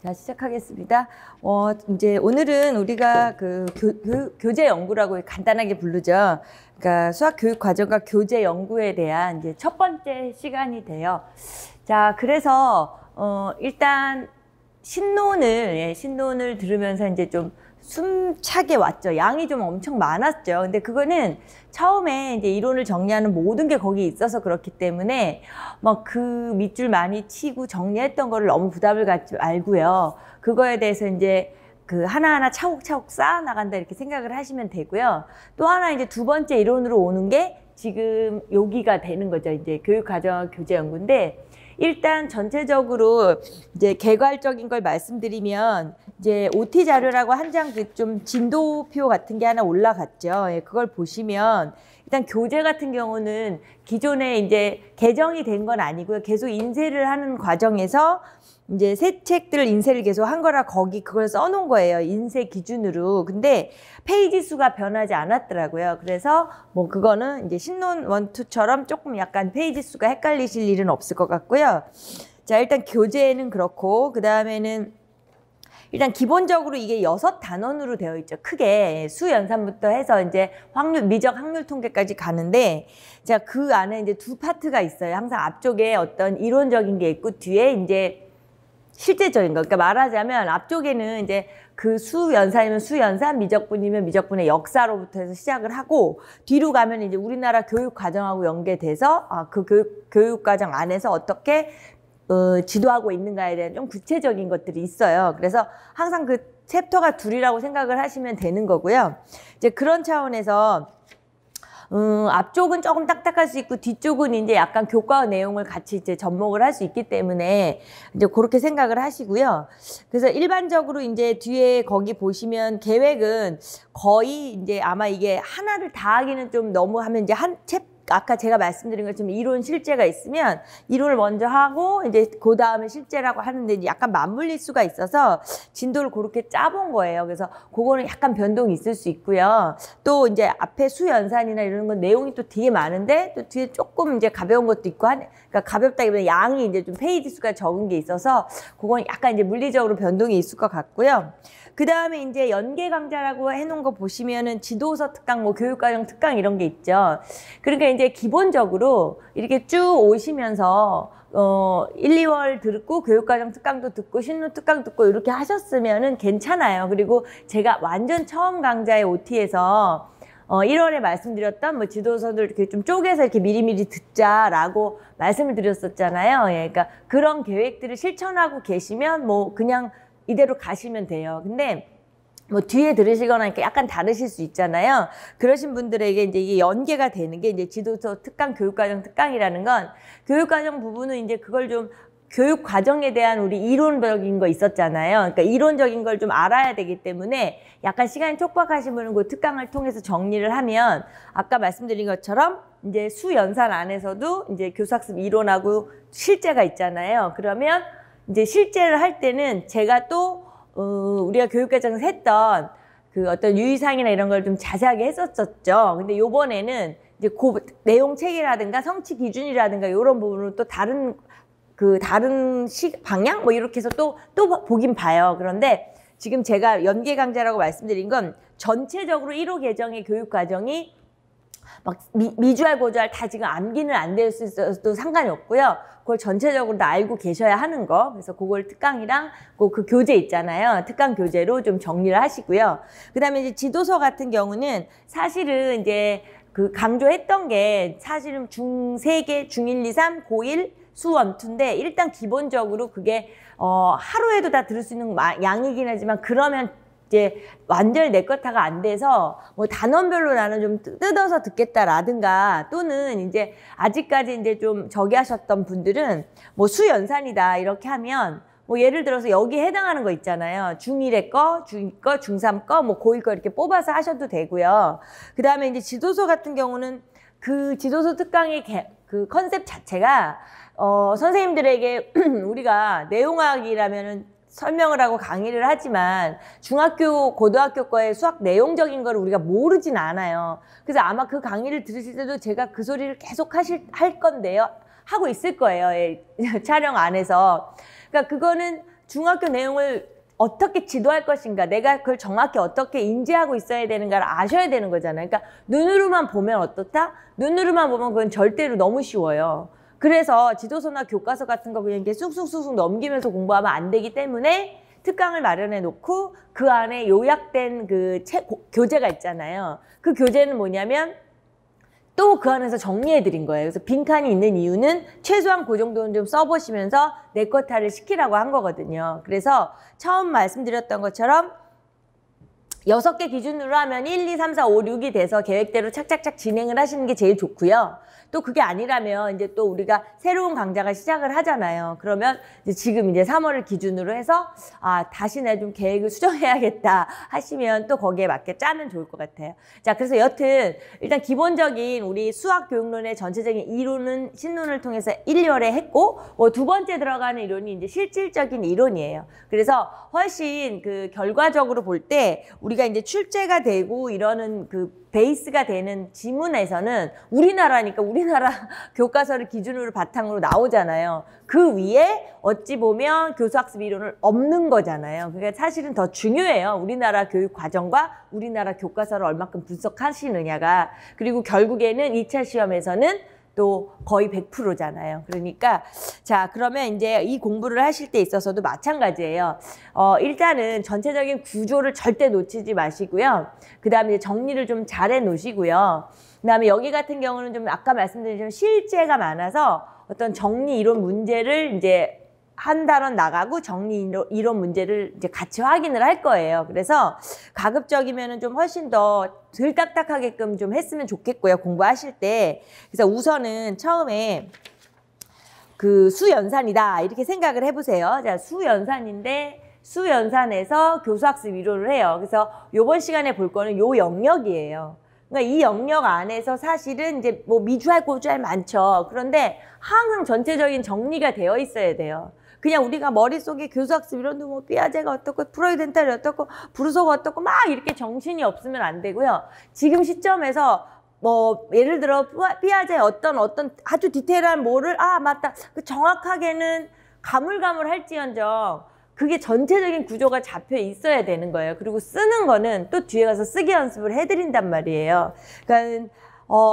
자, 시작하겠습니다. 이제 오늘은 우리가 그 교재 연구라고 간단하게 부르죠. 그러니까 수학 교육 과정과 교재 연구에 대한 이제 첫 번째 시간이 돼요. 자, 그래서 일단 신론을 들으면서 이제 좀 숨차게 왔죠. 양이 좀 엄청 많았죠. 근데 그거는 처음에 이제 이론을 정리하는 모든 게 거기 있어서 그렇기 때문에 막 그 밑줄 많이 치고 정리했던 거를 너무 부담을 갖지 말고요. 그거에 대해서 이제 그 하나하나 차곡차곡 쌓아 나간다 이렇게 생각을 하시면 되고요. 또 하나 이제 두 번째 이론으로 오는 게 지금 여기가 되는 거죠. 이제 교육과정 교재 연구인데 일단 전체적으로 이제 개괄적인 걸 말씀드리면 이제 OT 자료라고 한 장 그 좀 진도표 같은 게 하나 올라갔죠. 예, 그걸 보시면 일단 교재 같은 경우는 기존에 이제 개정이 된 건 아니고요. 계속 인쇄를 하는 과정에서 이제 새 책들을 인쇄를 계속 한 거라 거기 그걸 써놓은 거예요. 인쇄 기준으로. 근데 페이지 수가 변하지 않았더라고요. 그래서 뭐 그거는 이제 신론 1, 2처럼 조금 약간 페이지 수가 헷갈리실 일은 없을 것 같고요. 자, 일단 교재는 그렇고 그 다음에는 일단 기본적으로 이게 6단원으로 되어 있죠. 크게 수연산부터 해서 이제 확률, 미적 확률 통계까지 가는데 자, 그 안에 이제 두 파트가 있어요. 항상 앞쪽에 어떤 이론적인 게 있고 뒤에 이제 실제적인 거. 그러니까 말하자면 앞쪽에는 이제 그 수연산이면 수연산, 미적분이면 미적분의 역사로부터 해서 시작을 하고 뒤로 가면 이제 우리나라 교육 과정하고 연계돼서 그 교육 과정 안에서 어떻게 지도하고 있는가에 대한 좀 구체적인 것들이 있어요. 그래서 항상 그 챕터가 둘이라고 생각을 하시면 되는 거고요. 이제 그런 차원에서 앞쪽은 조금 딱딱할 수 있고 뒤쪽은 이제 약간 교과 내용을 같이 이제 접목을 할 수 있기 때문에 이제 그렇게 생각을 하시고요. 그래서 일반적으로 이제 뒤에 거기 보시면 계획은 거의 이제 아마 이게 하나를 다 하기는 좀 너무 하면 이제 아까 제가 말씀드린 것처럼 이론 실제가 있으면 이론을 먼저 하고 이제 그 다음에 실제라고 하는데 이제 약간 맞물릴 수가 있어서 진도를 그렇게 짜본 거예요. 그래서 그거는 약간 변동이 있을 수 있고요. 또 이제 앞에 수연산이나 이런 건 내용이 또 되게 많은데 또 뒤에 조금 이제 가벼운 것도 있고 그러니까 가볍다기보다 양이 이제 좀 페이지 수가 적은 게 있어서 그건 약간 이제 물리적으로 변동이 있을 것 같고요. 그 다음에 이제 연계 강좌라고 해놓은 거 보시면은 지도서 특강, 뭐 교육과정 특강 이런 게 있죠. 그러니까 이제 기본적으로 이렇게 쭉 오시면서 1, 2월 듣고 교육과정 특강도 듣고 신론 특강 듣고 이렇게 하셨으면은 괜찮아요. 그리고 제가 완전 처음 강좌의 OT에서 1월에 말씀드렸던 뭐 지도서들 이렇게 좀 쪼개서 이렇게 미리미리 듣자라고 말씀을 드렸었잖아요. 예, 그러니까 그런 계획들을 실천하고 계시면 뭐 그냥 이대로 가시면 돼요. 근데 뭐 뒤에 들으시거나 이렇게 약간 다르실 수 있잖아요. 그러신 분들에게 이제 이게 연계가 되는 게 이제 지도서 특강, 교육과정 특강이라는 건 교육과정 부분은 이제 그걸 좀 교육 과정에 대한 우리 이론적인 거 있었잖아요. 그러니까 이론적인 걸 좀 알아야 되기 때문에 약간 시간이 촉박하신 분은 그 특강을 통해서 정리를 하면 아까 말씀드린 것처럼 이제 수연산 안에서도 이제 교사학습 이론하고 실제가 있잖아요. 그러면 이제 실제를 할 때는 제가 또 우리가 교육과정에서 했던 그 어떤 유의사항이나 이런 걸 좀 자세하게 했었죠. 근데 요번에는 이제 그 내용 체계라든가 성취 기준이라든가 이런 부분은 또 다른 방향 뭐 이렇게 해서 또 보긴 봐요. 그런데 지금 제가 연계 강좌라고 말씀드린 건 전체적으로 1호 개정의 교육 과정이 막 미주알 고주알 다 지금 암기는 안 될 수 있어도 상관이 없고요. 그걸 전체적으로 다 알고 계셔야 하는 거. 그래서 그걸 특강이랑 그 교재 있잖아요. 특강 교재로 좀 정리를 하시고요. 그다음에 이제 지도서 같은 경우는 사실은 이제 그 강조했던 게 사실은 중3개, 중1, 2, 3, 고1 수원투인데 일단 기본적으로 그게 하루에도 다 들을 수 있는 양이긴 하지만 그러면 이제 완전히 내 것화가 안 돼서 뭐 단원별로 나는 좀 뜯어서 듣겠다라든가 또는 이제 아직까지 이제 좀 저기 하셨던 분들은 뭐 수연산이다 이렇게 하면 뭐 예를 들어서 여기에 해당하는 거 있잖아요. 중1의 거, 중2 거, 중3 거, 뭐 고1 거 이렇게 뽑아서 하셔도 되고요. 그 다음에 이제 지도서 같은 경우는 그 지도서 특강의 그 컨셉 자체가 선생님들에게 우리가 내용학이라면은 설명을 하고 강의를 하지만 중학교, 고등학교 거의 수학 내용적인 걸 우리가 모르진 않아요. 그래서 아마 그 강의를 들으실 때도 제가 그 소리를 계속 할 건데요. 하고 있을 거예요. 촬영 안에서. 그러니까 그거는 중학교 내용을 어떻게 지도할 것인가, 내가 그걸 정확히 어떻게 인지하고 있어야 되는가를 아셔야 되는 거잖아요. 그러니까 눈으로만 보면 어떻다? 눈으로만 보면 그건 절대로 너무 쉬워요. 그래서 지도서나 교과서 같은 거 그냥 이렇게 쑥쑥쑥쑥 넘기면서 공부하면 안 되기 때문에 특강을 마련해 놓고 그 안에 요약된 그 교재가 있잖아요. 그 교재는 뭐냐면 또 그 안에서 정리해 드린 거예요. 그래서 빈칸이 있는 이유는 최소한 그 정도는 좀 써보시면서 내거타를 시키라고 한 거거든요. 그래서 처음 말씀드렸던 것처럼 6개 기준으로 하면 1, 2, 3, 4, 5, 6이 돼서 계획대로 착착착 진행을 하시는 게 제일 좋고요. 또 그게 아니라면 이제 또 우리가 새로운 강좌가 시작을 하잖아요. 그러면 이제 지금 이제 3월을 기준으로 해서 다시 내 좀 계획을 수정해야겠다 하시면 또 거기에 맞게 짜면 좋을 것 같아요. 자, 그래서 여튼 일단 기본적인 우리 수학 교육론의 전체적인 이론은 신론을 통해서 1, 2월에 했고 두 번째 들어가는 이론이 이제 실질적인 이론이에요. 그래서 훨씬 그 결과적으로 볼 때 우리가 이제 출제가 되고 이러는 그 베이스가 되는 지문에서는 우리나라니까 우리나라 교과서를 기준으로 바탕으로 나오잖아요. 그 위에 어찌 보면 교수학습 이론은 없는 거잖아요. 그러니까 사실은 더 중요해요. 우리나라 교육 과정과 우리나라 교과서를 얼마큼 분석하시느냐가. 그리고 결국에는 2차 시험에서는 또 거의 100%잖아요. 그러니까 자, 그러면 이제 이 공부를 하실 때 있어서도 마찬가지예요. 일단은 전체적인 구조를 절대 놓치지 마시고요. 그 다음에 이제 정리를 좀 잘해 놓으시고요. 그 다음에 여기 같은 경우는 좀 아까 말씀드린 좀 실제가 많아서 어떤 정리 이론 문제를 이제 한 단원 나가고 정리 이론 문제를 이제 같이 확인을 할 거예요. 그래서 가급적이면은 좀 훨씬 더 덜 딱딱하게끔 좀 했으면 좋겠고요. 공부하실 때. 그래서 우선은 처음에 그 수연산이다 이렇게 생각을 해보세요. 자, 수연산인데 수연산에서 교수학습 이론을 해요. 그래서 요번 시간에 볼 거는 요 영역이에요. 그러니까 이 영역 안에서 사실은 이제 뭐 미주알 고주알 많죠. 그런데 항상 전체적인 정리가 되어 있어야 돼요. 그냥 우리가 머릿속에 교수학습 이론도 뭐 피아제가 어떻고 프로이덴탈이 어떻고 브루소가 어떻고 막 이렇게 정신이 없으면 안 되고요. 지금 시점에서 뭐 예를 들어 피아제의 어떤 아주 디테일한 뭐를 맞다. 그 정확하게는 가물가물할지언정 그게 전체적인 구조가 잡혀 있어야 되는 거예요. 그리고 쓰는 거는 또 뒤에 가서 쓰기 연습을 해드린단 말이에요. 그러니까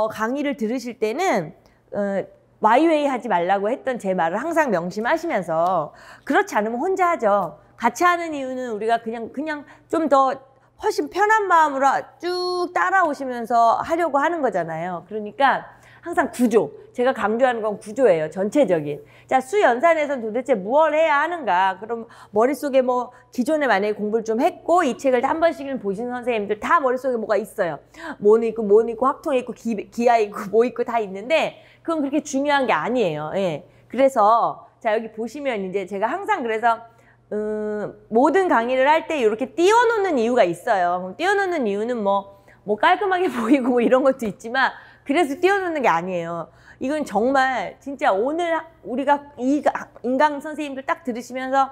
강의를 들으실 때는 마이웨이 하지 말라고 했던 제 말을 항상 명심하시면서 그렇지 않으면 혼자 하죠. 같이 하는 이유는 우리가 그냥 좀 더 훨씬 편한 마음으로 쭉 따라오시면서 하려고 하는 거잖아요. 그러니까 항상 구조. 제가 강조하는 건 구조예요. 전체적인. 자, 수연산에서는 도대체 무엇을 해야 하는가? 그럼 머릿속에 뭐 기존에 만약에 공부를 좀 했고 이 책을 한 번씩은 보신 선생님들 다 머릿속에 뭐가 있어요. 뭐는 있고 학통이 있고 기하 있고 뭐 있고 다 있는데 그건 그렇게 중요한 게 아니에요. 예. 그래서 자, 여기 보시면 이제 제가 항상 그래서 모든 강의를 할 때 이렇게 띄워놓는 이유가 있어요. 그럼 띄워놓는 이유는 뭐 깔끔하게 보이고 뭐 이런 것도 있지만 그래서 띄워놓는 게 아니에요. 이건 정말 진짜 오늘 우리가 이 인강 선생님들 딱 들으시면서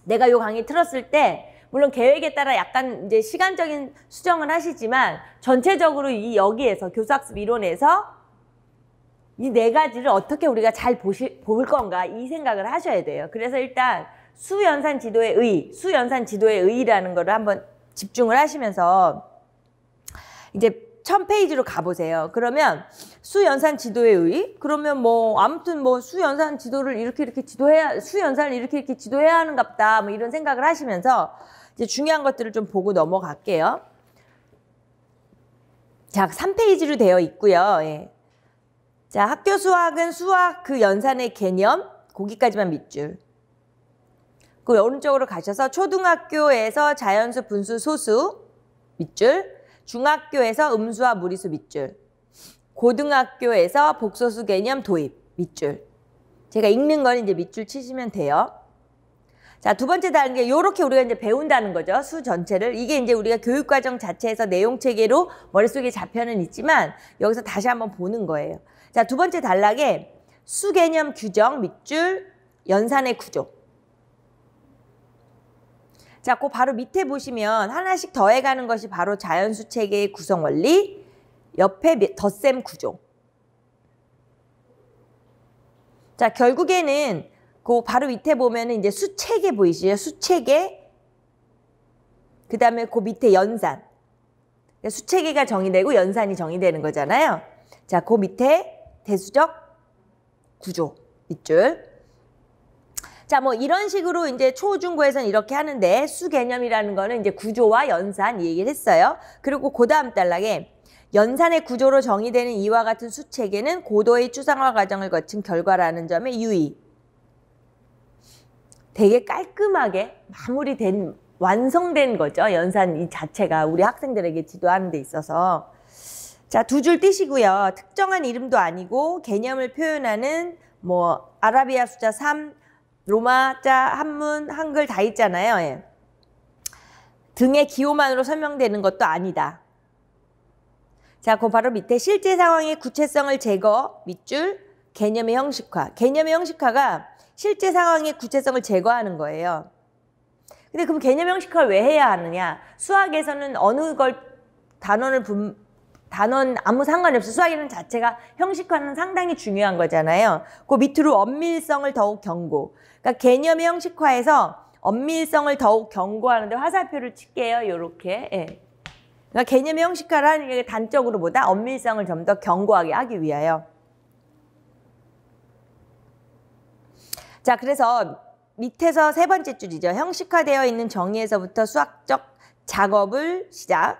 내가 요 강의 틀었을 때 물론 계획에 따라 약간 이제 시간적인 수정을 하시지만 전체적으로 여기에서 교수학습 이론에서 이 4가지를 어떻게 우리가 잘 볼 건가 이 생각을 하셔야 돼요. 그래서 일단 수연산 지도의 의의라는 거를 한번 집중을 하시면서 이제 1000페이지로 가보세요. 그러면 수연산 지도의 의? 그러면 뭐 아무튼 뭐 수연산 지도를 이렇게 수연산을 이렇게 지도해야 하는갑다. 뭐 이런 생각을 하시면서 이제 중요한 것들을 좀 보고 넘어갈게요. 자, 3페이지로 되어 있고요. 예. 자, 학교 수학은 수학 그 연산의 개념, 거기까지만 밑줄. 그 오른쪽으로 가셔서 초등학교에서 자연수, 분수, 소수 밑줄. 중학교에서 음수와 무리수 밑줄. 고등학교에서 복소수 개념 도입 밑줄. 제가 읽는 건 이제 밑줄 치시면 돼요. 자, 두 번째 단계 요렇게 우리가 이제 배운다는 거죠. 수 전체를. 이게 이제 우리가 교육과정 자체에서 내용 체계로 머릿속에 잡혀는 있지만 여기서 다시 한번 보는 거예요. 자, 두 번째 단락에 수 개념 규정 밑줄 연산의 구조. 자, 그 바로 밑에 보시면 하나씩 더해가는 것이 바로 자연수 체계의 구성 원리, 옆에 덧셈 구조. 자, 결국에는 그 바로 밑에 보면은 이제 수체계 보이시죠? 수체계. 그 다음에 그 밑에 연산. 수체계가 정의되고 연산이 정의되는 거잖아요. 자, 그 밑에 대수적 구조 밑줄. 자, 뭐 이런 식으로 이제 초중고에서는 이렇게 하는데 수 개념이라는 거는 이제 구조와 연산 이 얘기를 했어요. 그리고 그 다음 단락에 연산의 구조로 정의되는 이와 같은 수체계는 고도의 추상화 과정을 거친 결과라는 점에 유의. 되게 깔끔하게 마무리된 완성된 거죠. 연산 이 자체가 우리 학생들에게 지도하는 데 있어서. 자, 두 줄 띄시고요. 특정한 이름도 아니고 개념을 표현하는 뭐 아라비아 숫자 3, 로마자, 한문, 한글 다 있잖아요. 예. 등의 기호만으로 설명되는 것도 아니다. 자, 그 바로 밑에 실제 상황의 구체성을 제거, 밑줄, 개념의 형식화. 개념의 형식화가 실제 상황의 구체성을 제거하는 거예요. 근데 그럼 개념 형식화를 왜 해야 하느냐? 수학에서는 어느 걸 단원 아무 상관이 없어. 수학이라는 자체가 형식화는 상당히 중요한 거잖아요. 그 밑으로 엄밀성을 더욱 경고. 그러니까 개념의 형식화에서 엄밀성을 더욱 경고하는데 화살표를 칠게요. 요렇게. 예. 그러니까 개념의 형식화를 하는 게 단적으로보다 엄밀성을 좀 더 견고하게 하기 위하여. 자, 그래서 밑에서 세 번째 줄이죠. 형식화되어 있는 정의에서부터 수학적 작업을 시작.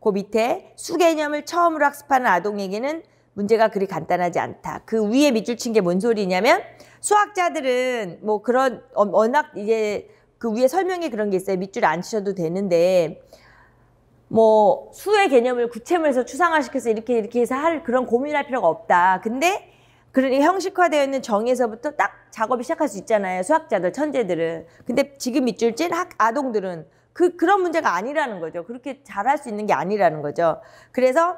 그 밑에 수 개념을 처음으로 학습하는 아동에게는 문제가 그리 간단하지 않다. 그 위에 밑줄 친 게 뭔 소리냐면 수학자들은 뭐 그런 워낙 이제 그 위에 설명에 그런 게 있어요. 밑줄 안 치셔도 되는데 뭐 수의 개념을 구체물에서 추상화시켜서 이렇게 해서 할 그런 고민할 필요가 없다. 근데 그러니 형식화되어 있는 정의에서부터 딱 작업이 시작할 수 있잖아요. 수학자들, 천재들은. 근데 지금 밑줄 찐 아동들은 그런 문제가 아니라는 거죠. 그렇게 잘할 수 있는 게 아니라는 거죠. 그래서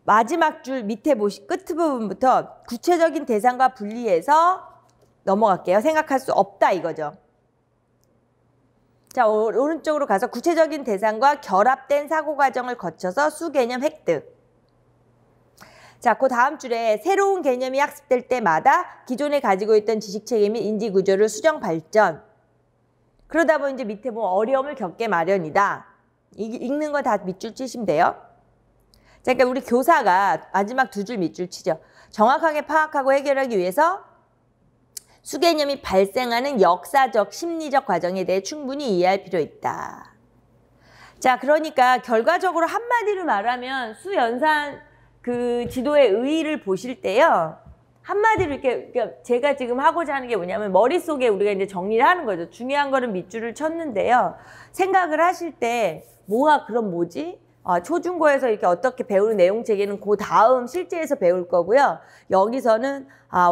마지막 줄 밑에 끝부분부터 구체적인 대상과 분리해서 넘어갈게요. 생각할 수 없다 이거죠. 자, 오른쪽으로 가서 구체적인 대상과 결합된 사고 과정을 거쳐서 수 개념 획득. 자, 그 다음 줄에 새로운 개념이 학습될 때마다 기존에 가지고 있던 지식체계 및 인지구조를 수정 발전. 그러다 보니 이제 밑에 뭐 어려움을 겪게 마련이다. 읽는 거 다 밑줄 치시면 돼요. 자, 그러니까 우리 교사가 마지막 두 줄 밑줄 치죠. 정확하게 파악하고 해결하기 위해서 수 개념이 발생하는 역사적, 심리적 과정에 대해 충분히 이해할 필요 있다. 자, 그러니까 결과적으로 한마디로 말하면 수 연산 그 지도의 의의를 보실 때요. 한마디로 이렇게 제가 지금 하고자 하는 게 뭐냐면 머릿속에 우리가 이제 정리를 하는 거죠. 중요한 거는 밑줄을 쳤는데요. 생각을 하실 때 그럼 뭐지? 초중고에서 이렇게 어떻게 배우는 내용 체계는 그 다음 실제에서 배울 거고요. 여기서는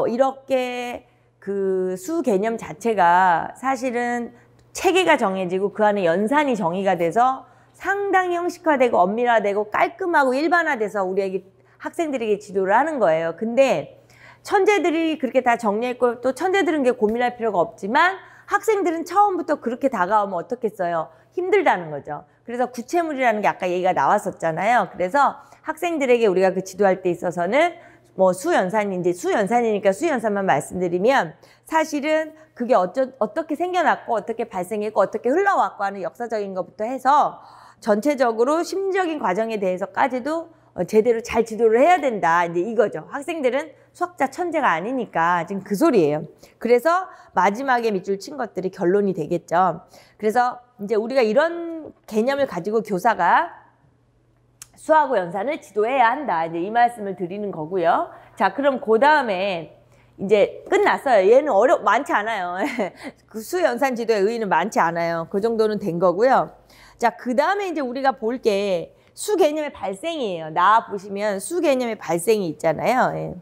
이렇게 그 수 개념 자체가 사실은 체계가 정해지고 그 안에 연산이 정의가 돼서 상당히 형식화되고 엄밀화되고 깔끔하고 일반화돼서 우리에게 학생들에게 지도를 하는 거예요. 근데 천재들이 그렇게 다 정리했고 또 천재들은 게 고민할 필요가 없지만 학생들은 처음부터 그렇게 다가오면 어떻겠어요? 힘들다는 거죠. 그래서 구체물이라는 게 아까 얘기가 나왔었잖아요. 그래서 학생들에게 우리가 그 지도할 때 있어서는 뭐 수연산이니까 수연산만 말씀드리면 사실은 그게 어떻게 생겨났고 어떻게 발생했고 어떻게 흘러왔고 하는 역사적인 것부터 해서 전체적으로 심리적인 과정에 대해서까지도 제대로 잘 지도를 해야 된다. 이제 이거죠. 학생들은 수학자 천재가 아니니까 지금 그 소리예요. 그래서 마지막에 밑줄 친 것들이 결론이 되겠죠. 그래서 이제 우리가 이런 개념을 가지고 교사가 수하고 연산을 지도해야 한다. 이제 이 말씀을 드리는 거고요. 자, 그럼 그 다음에 이제 끝났어요. 얘는 많지 않아요. 그 수 연산 지도의 의의는 많지 않아요. 그 정도는 된 거고요. 자, 그 다음에 이제 우리가 볼 게 수 개념의 발생이에요. 나와 보시면 수 개념의 발생이 있잖아요. 예.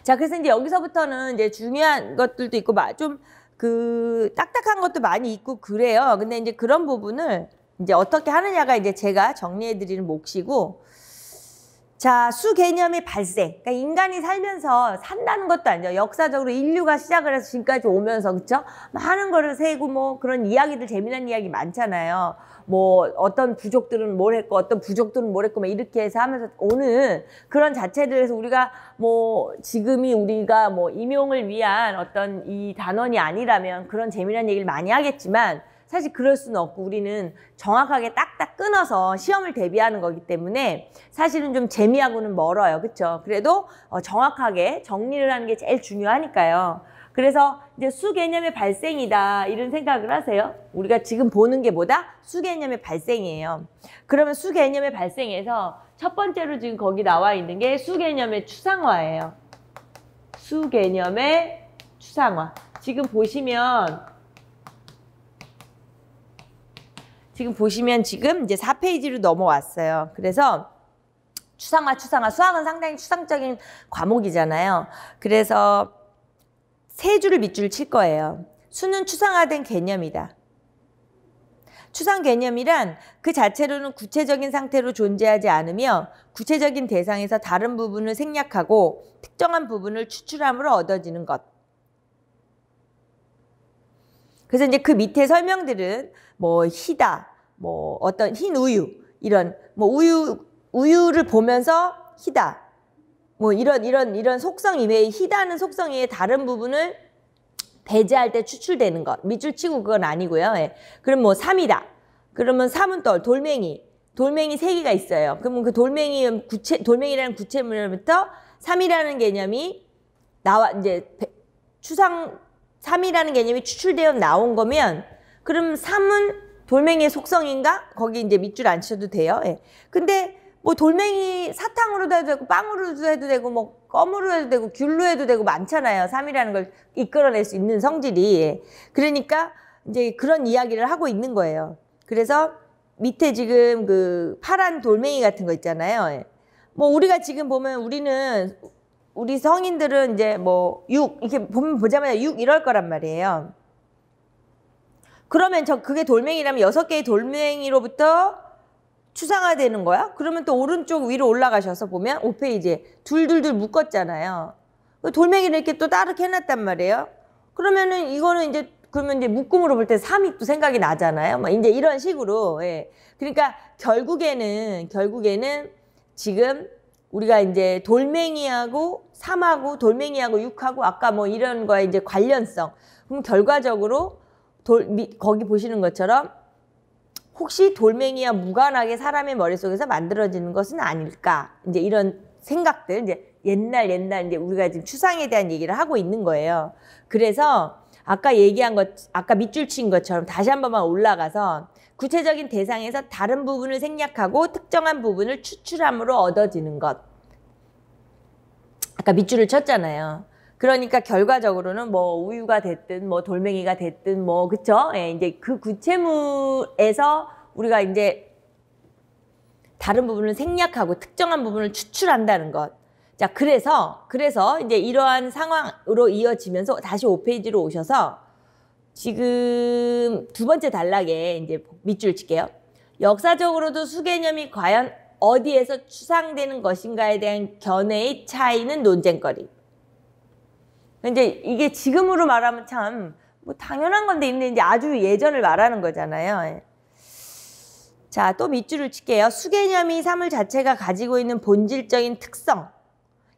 자, 그래서 이제 여기서부터는 이제 중요한 것들도 있고 좀 그 딱딱한 것도 많이 있고 그래요. 근데 이제 그런 부분을 이제 어떻게 하느냐가 이제 제가 정리해 드리는 몫이고, 자, 수 개념의 발생. 그러니까 인간이 살면서 산다는 것도 아니죠. 역사적으로 인류가 시작을 해서 지금까지 오면서, 그쵸? 많은 거를 세고 뭐 그런 이야기들, 재미난 이야기 많잖아요. 뭐 어떤 부족들은 뭘 했고 어떤 부족들은 뭘 했고 막 이렇게 해서 하면서 오는 그런 자체들에서 우리가 뭐 지금이 우리가 뭐 임용을 위한 어떤 이 단원이 아니라면 그런 재미난 얘기를 많이 하겠지만 사실 그럴 수는 없고 우리는 정확하게 딱딱 끊어서 시험을 대비하는 거기 때문에 사실은 좀 재미하고는 멀어요. 그렇죠? 그래도 정확하게 정리를 하는 게 제일 중요하니까요. 그래서 이제 수 개념의 발생이다 이런 생각을 하세요. 우리가 지금 보는 게 뭐다? 수 개념의 발생이에요. 그러면 수 개념의 발생에서 첫 번째로 지금 거기 나와 있는 게 수 개념의 추상화예요. 수 개념의 추상화. 지금 보시면 지금 이제 4페이지로 넘어왔어요. 그래서 추상화. 수학은 상당히 추상적인 과목이잖아요. 그래서 세 줄을 밑줄을 칠 거예요. 수는 추상화된 개념이다. 추상 개념이란 그 자체로는 구체적인 상태로 존재하지 않으며 구체적인 대상에서 다른 부분을 생략하고 특정한 부분을 추출함으로 얻어지는 것. 그래서 이제 그 밑에 설명들은 뭐 희다, 뭐 어떤 흰 우유, 이런 뭐 우유를 보면서 희다. 뭐 이런 속성 이외에 희다는 속성 이외에 다른 부분을 배제할 때 추출되는 것. 밑줄 치고 그건 아니고요. 예. 그럼 뭐 3이다. 그러면 3은 또 돌멩이 3개가 있어요. 그러면 그 돌멩이라는 구체물부터 3이라는 개념이 나와 이제 추상 3이라는 개념이 추출되어 나온 거면 그럼 3은 돌멩이의 속성인가? 거기 이제 밑줄 안 쳐도 돼요. 예. 근데 뭐 돌멩이 사탕으로도 해도 되고 빵으로도 해도 되고 뭐 껌으로 해도 되고 귤로 해도 되고 많잖아요. 3이라는 걸 이끌어낼 수 있는 성질이. 예. 그러니까 이제 그런 이야기를 하고 있는 거예요. 그래서 밑에 지금 그 파란 돌멩이 같은 거 있잖아요. 예. 뭐 우리가 지금 보면 우리 성인들은 이제 뭐 6 이렇게 보자마자 6 이럴 거란 말이에요. 그러면 그게 돌멩이라면 6개의 돌멩이로부터 추상화되는 거야? 그러면 또 오른쪽 위로 올라가셔서 보면 5페이지에 둘둘둘 묶었잖아요. 돌멩이를 이렇게 또 따로 해놨단 말이에요. 그러면은 이거는 이제 그러면 이제 묶음으로 볼 때 3이 또 생각이 나잖아요. 뭐 이제 이런 식으로. 예. 그러니까 결국에는 지금 우리가 이제 돌멩이하고 3하고 돌멩이하고 6하고 아까 뭐 이런 거에 이제 관련성. 그럼 결과적으로 거기 보시는 것처럼 혹시 돌멩이와 무관하게 사람의 머릿속에서 만들어지는 것은 아닐까? 이제 이런 생각들, 이제 옛날 이제 우리가 지금 추상에 대한 얘기를 하고 있는 거예요. 그래서 아까 아까 밑줄 친 것처럼 다시 한 번만 올라가서 구체적인 대상에서 다른 부분을 생략하고 특정한 부분을 추출함으로 얻어지는 것. 아까 밑줄을 쳤잖아요. 그러니까 결과적으로는 뭐 우유가 됐든 뭐 돌멩이가 됐든 뭐 그쵸? 예, 이제 그 구체물에서 우리가 이제 다른 부분을 생략하고 특정한 부분을 추출한다는 것. 자, 그래서 이제 이러한 상황으로 이어지면서 다시 5페이지로 오셔서 지금 두 번째 단락에 이제 밑줄 칠게요. 역사적으로도 수개념이 과연 어디에서 추상되는 것인가에 대한 견해의 차이는 논쟁거리. 이제 이게 지금으로 말하면 참 뭐 당연한 건데 이제 아주 예전을 말하는 거잖아요. 자, 또 밑줄을 칠게요. 수개념이 사물 자체가 가지고 있는 본질적인 특성,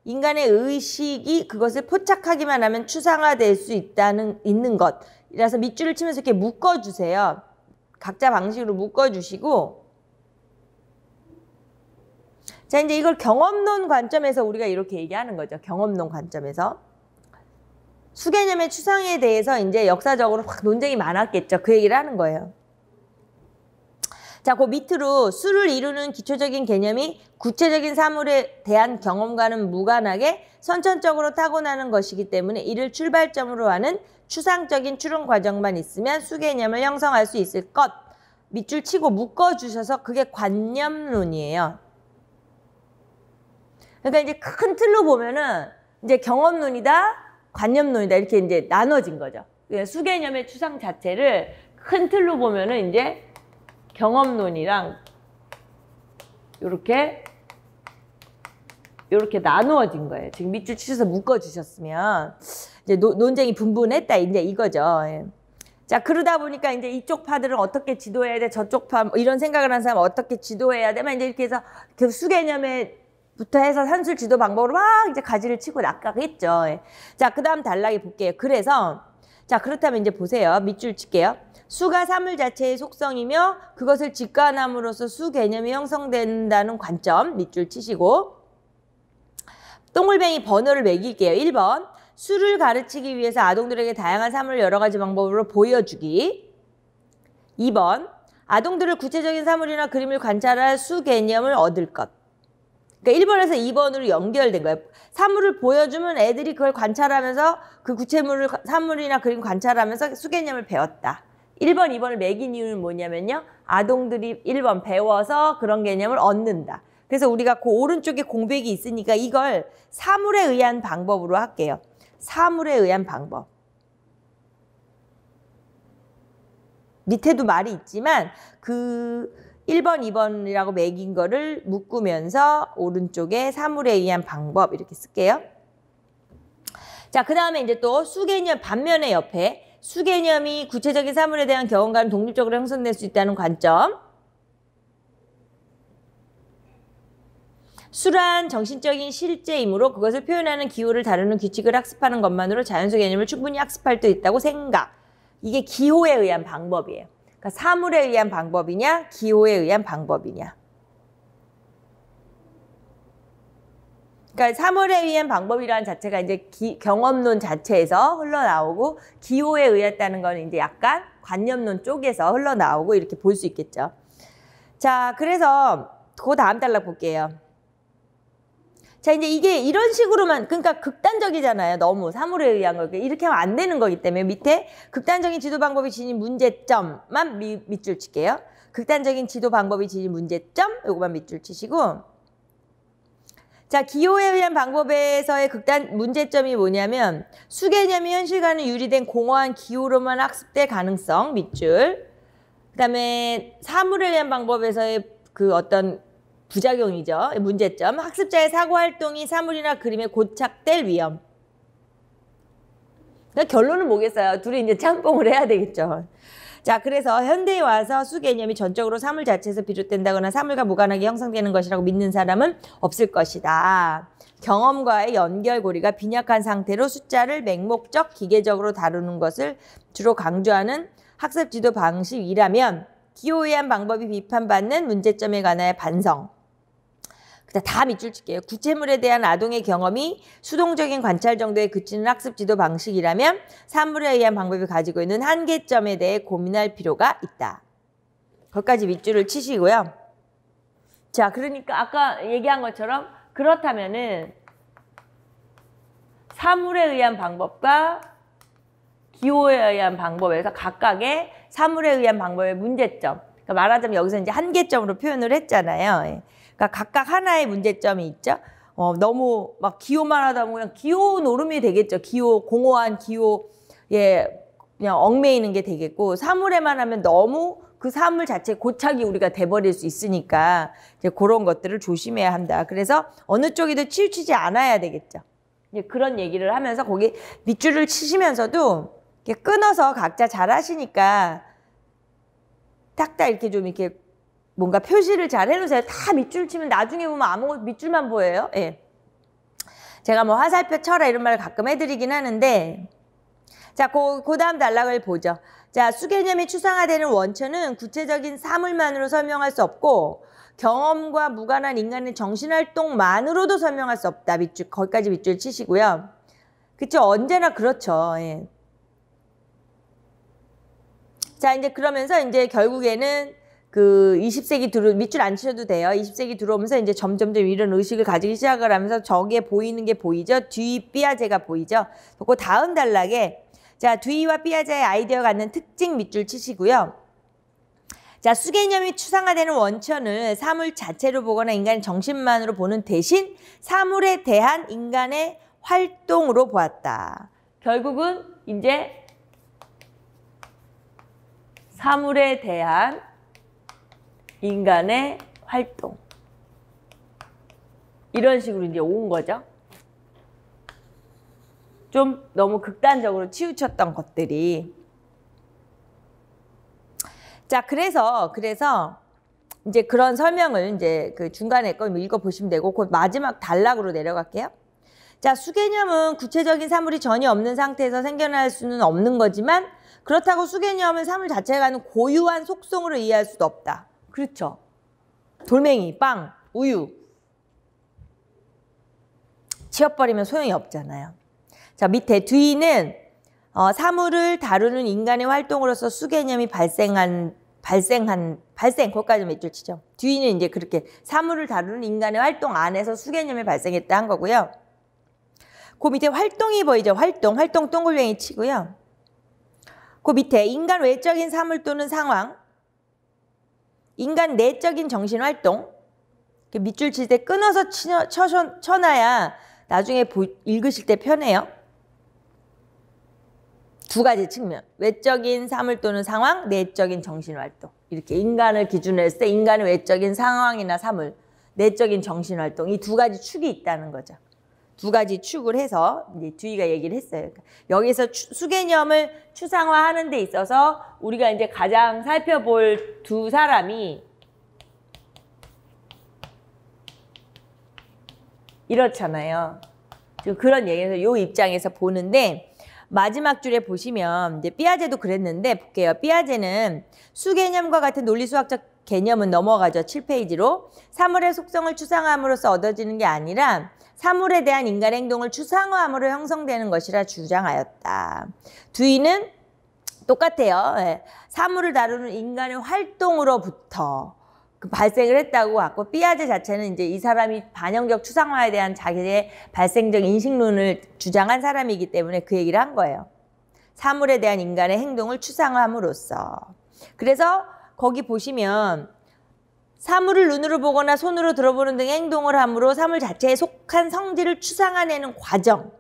인간의 의식이 그것을 포착하기만 하면 추상화될 수 있는 것. 이라서 밑줄을 치면서 이렇게 묶어주세요. 각자 방식으로 묶어주시고, 자, 이제 이걸 경험론 관점에서 우리가 이렇게 얘기하는 거죠. 경험론 관점에서. 수개념의 추상에 대해서 이제 역사적으로 확 논쟁이 많았겠죠. 그 얘기를 하는 거예요. 자, 그 밑으로 수를 이루는 기초적인 개념이 구체적인 사물에 대한 경험과는 무관하게 선천적으로 타고나는 것이기 때문에 이를 출발점으로 하는 추상적인 추론 과정만 있으면 수개념을 형성할 수 있을 것. 밑줄 치고 묶어주셔서 그게 관념론이에요. 그러니까 이제 큰 틀로 보면은 이제 경험론이다, 관념론이다 이렇게 이제 나눠진 거죠. 수개념의 추상 자체를 큰 틀로 보면은 이제 경험론이랑 이렇게 이렇게 나누어진 거예요. 지금 밑줄 치셔서 묶어주셨으면 이제 논쟁이 분분했다 이제 이거죠. 예. 자, 그러다 보니까 이제 이쪽 파들은 어떻게 지도해야 돼? 저쪽 파, 뭐 이런 생각을 하는 사람은 어떻게 지도해야 돼? 막 이제 이렇게 해서 그 수개념에부터 해서 산술 지도 방법으로 막 이제 가지를 치고 낙각했죠. 예. 자, 그 다음 단락에 볼게요. 그래서, 자, 그렇다면 이제 보세요. 밑줄 칠게요. 수가 사물 자체의 속성이며 그것을 직관함으로써 수 개념이 형성된다는 관점. 밑줄 치시고. 동글뱅이 번호를 매길게요. 1번. 수를 가르치기 위해서 아동들에게 다양한 사물을 여러 가지 방법으로 보여주기. 2번. 아동들을 구체적인 사물이나 그림을 관찰할 수 개념을 얻을 것. 그러니까 1번에서 2번으로 연결된 거예요. 사물을 보여주면 애들이 그걸 관찰하면서 그 구체물을 사물이나 그림 관찰하면서 수 개념을 배웠다. 1번, 2번을 매긴 이유는 뭐냐면요. 아동들이 1번 배워서 그런 개념을 얻는다. 그래서 우리가 그 오른쪽에 공백이 있으니까 이걸 사물에 의한 방법으로 할게요. 사물에 의한 방법. 밑에도 말이 있지만 그 1번, 2번이라고 매긴 거를 묶으면서 오른쪽에 사물에 의한 방법 이렇게 쓸게요. 자, 그 다음에 이제 또 수개념 반면에 옆에 수개념이 구체적인 사물에 대한 경험과는 독립적으로 형성될 수 있다는 관점. 수란 정신적인 실제이므로 그것을 표현하는 기호를 다루는 규칙을 학습하는 것만으로 자연수 개념을 충분히 학습할 수 있다고 생각. 이게 기호에 의한 방법이에요. 그러니까 사물에 의한 방법이냐, 기호에 의한 방법이냐. 그러니까 사물에 의한 방법이라는 자체가 이제 경험론 자체에서 흘러나오고 기호에 의했다는 건 이제 약간 관념론 쪽에서 흘러나오고 이렇게 볼 수 있겠죠. 자, 그래서 그 다음 단락 볼게요. 자, 이제 이게 이런 식으로만, 그러니까 극단적이잖아요. 너무 사물에 의한 거. 이렇게 하면 안 되는 거기 때문에 밑에 극단적인 지도 방법이 지닌 문제점만 밑줄 칠게요. 극단적인 지도 방법이 지닌 문제점, 요거만 밑줄 치시고. 자, 기호에 의한 방법에서의 문제점이 뭐냐면 수개념이 현실과는 유리된 공허한 기호로만 학습될 가능성, 밑줄. 그 다음에 사물에 의한 방법에서의 그 어떤 부작용이죠. 문제점. 학습자의 사고활동이 사물이나 그림에 고착될 위험. 그러니까 결론은 뭐겠어요? 둘이 이제 짬뽕을 해야 되겠죠. 자, 그래서 현대에 와서 수 개념이 전적으로 사물 자체에서 비롯된다거나 사물과 무관하게 형성되는 것이라고 믿는 사람은 없을 것이다. 경험과의 연결고리가 빈약한 상태로 숫자를 맹목적, 기계적으로 다루는 것을 주로 강조하는 학습 지도 방식이라면 기호에 의한 방법이 비판받는 문제점에 관하여 반성. 다 밑줄 칠게요. 구체물에 대한 아동의 경험이 수동적인 관찰 정도에 그치는 학습 지도 방식이라면 사물에 의한 방법이 가지고 있는 한계점에 대해 고민할 필요가 있다. 거기까지 밑줄을 치시고요. 자, 그러니까 아까 얘기한 것처럼 그렇다면은 사물에 의한 방법과 기호에 의한 방법에서 각각의 사물에 의한 방법의 문제점. 그러니까 말하자면 여기서 이제 한계점으로 표현을 했잖아요. 그러니까 각각 하나의 문제점이 있죠. 너무 막 기호만 하다 보면 기호 노름이 되겠죠. 기호, 공허한 기호에 그냥 얽매이는 게 되겠고, 사물에만 하면 너무 그 사물 자체에 고착이 우리가 돼버릴 수 있으니까 이제 그런 것들을 조심해야 한다. 그래서 어느 쪽에도 치우치지 않아야 되겠죠. 이제 그런 얘기를 하면서 거기 밑줄을 치시면서도 이렇게 끊어서 각자 잘 하시니까 딱딱 이렇게 좀 이렇게 뭔가 표시를 잘 해놓으세요. 다 밑줄 치면 나중에 보면 아무것도 밑줄만 보여요. 예. 제가 뭐 화살표 쳐라 이런 말을 가끔 해드리긴 하는데, 자, 그 다음 단락을 보죠. 자, 수개념이 추상화되는 원천은 구체적인 사물만으로 설명할 수 없고 경험과 무관한 인간의 정신활동만으로도 설명할 수 없다. 밑줄, 거기까지 밑줄 치시고요. 그쵸? 언제나 그렇죠. 예. 자, 이제 그러면서 이제 결국에는 그 20세기 밑줄 안 치셔도 돼요. 20세기 들어오면서 이제 점점점 이런 의식을 가지기 시작을 하면서 저기에 보이는 게 보이죠? 듀이, 삐아제가 보이죠? 그 다음 단락에 자, 듀이와 삐아제의 아이디어가 갖는 특징 밑줄 치시고요. 자, 수개념이 추상화되는 원천을 사물 자체로 보거나 인간의 정신만으로 보는 대신 사물에 대한 인간의 활동으로 보았다. 결국은 이제 사물에 대한 인간의 활동. 이런 식으로 이제 온 거죠. 좀 너무 극단적으로 치우쳤던 것들이. 자, 그래서 이제 그런 설명을 이제 그 중간에 거 읽어보시면 되고, 그 마지막 단락으로 내려갈게요. 자, 수개념은 구체적인 사물이 전혀 없는 상태에서 생겨날 수는 없는 거지만, 그렇다고 수개념은 사물 자체가 가는 고유한 속성으로 이해할 수도 없다. 그렇죠. 돌멩이, 빵, 우유. 치워버리면 소용이 없잖아요. 자, 밑에 뒤는 사물을 다루는 인간의 활동으로서 수개념이 발생, 거기까지 몇 줄 치죠. 뒤는 이제 그렇게 사물을 다루는 인간의 활동 안에서 수개념이 발생했다 한 거고요. 그 밑에 활동이 보이죠. 활동 동글뱅이 치고요. 그 밑에 인간 외적인 사물 또는 상황, 인간 내적인 정신활동, 밑줄 칠 때 끊어서 쳐놔야 나중에 읽으실 때 편해요. 두 가지 측면, 외적인 사물 또는 상황, 내적인 정신활동. 이렇게 인간을 기준으로 했을 때 인간의 외적인 상황이나 사물, 내적인 정신활동, 이 두 가지 축이 있다는 거죠. 두 가지 축을 해서 이제 뒤가 얘기를 했어요. 여기서 수개념을 추상화하는 데 있어서 우리가 이제 가장 살펴볼 두 사람이 이렇잖아요. 그런 얘기에서 요 입장에서 보는데, 마지막 줄에 보시면 이제 삐아제도 그랬는데 볼게요. 삐아제는 수개념과 같은 논리수학적 개념은 넘어가죠. 7페이지로. 사물의 속성을 추상화함으로써 얻어지는 게 아니라 사물에 대한 인간의 행동을 추상화함으로 형성되는 것이라 주장하였다. 뒤는 똑같아요. 예. 사물을 다루는 인간의 활동으로부터 발생을 했다고 하고, 삐아제 자체는 이제 이 사람이 반영적 추상화에 대한 자기의 발생적 인식론을 주장한 사람이기 때문에 그 얘기를 한 거예요. 사물에 대한 인간의 행동을 추상화함으로써. 그래서 거기 보시면 사물을 눈으로 보거나 손으로 들어보는 등의 행동을 함으로 사물 자체에 속한 성질을 추상화내는 과정.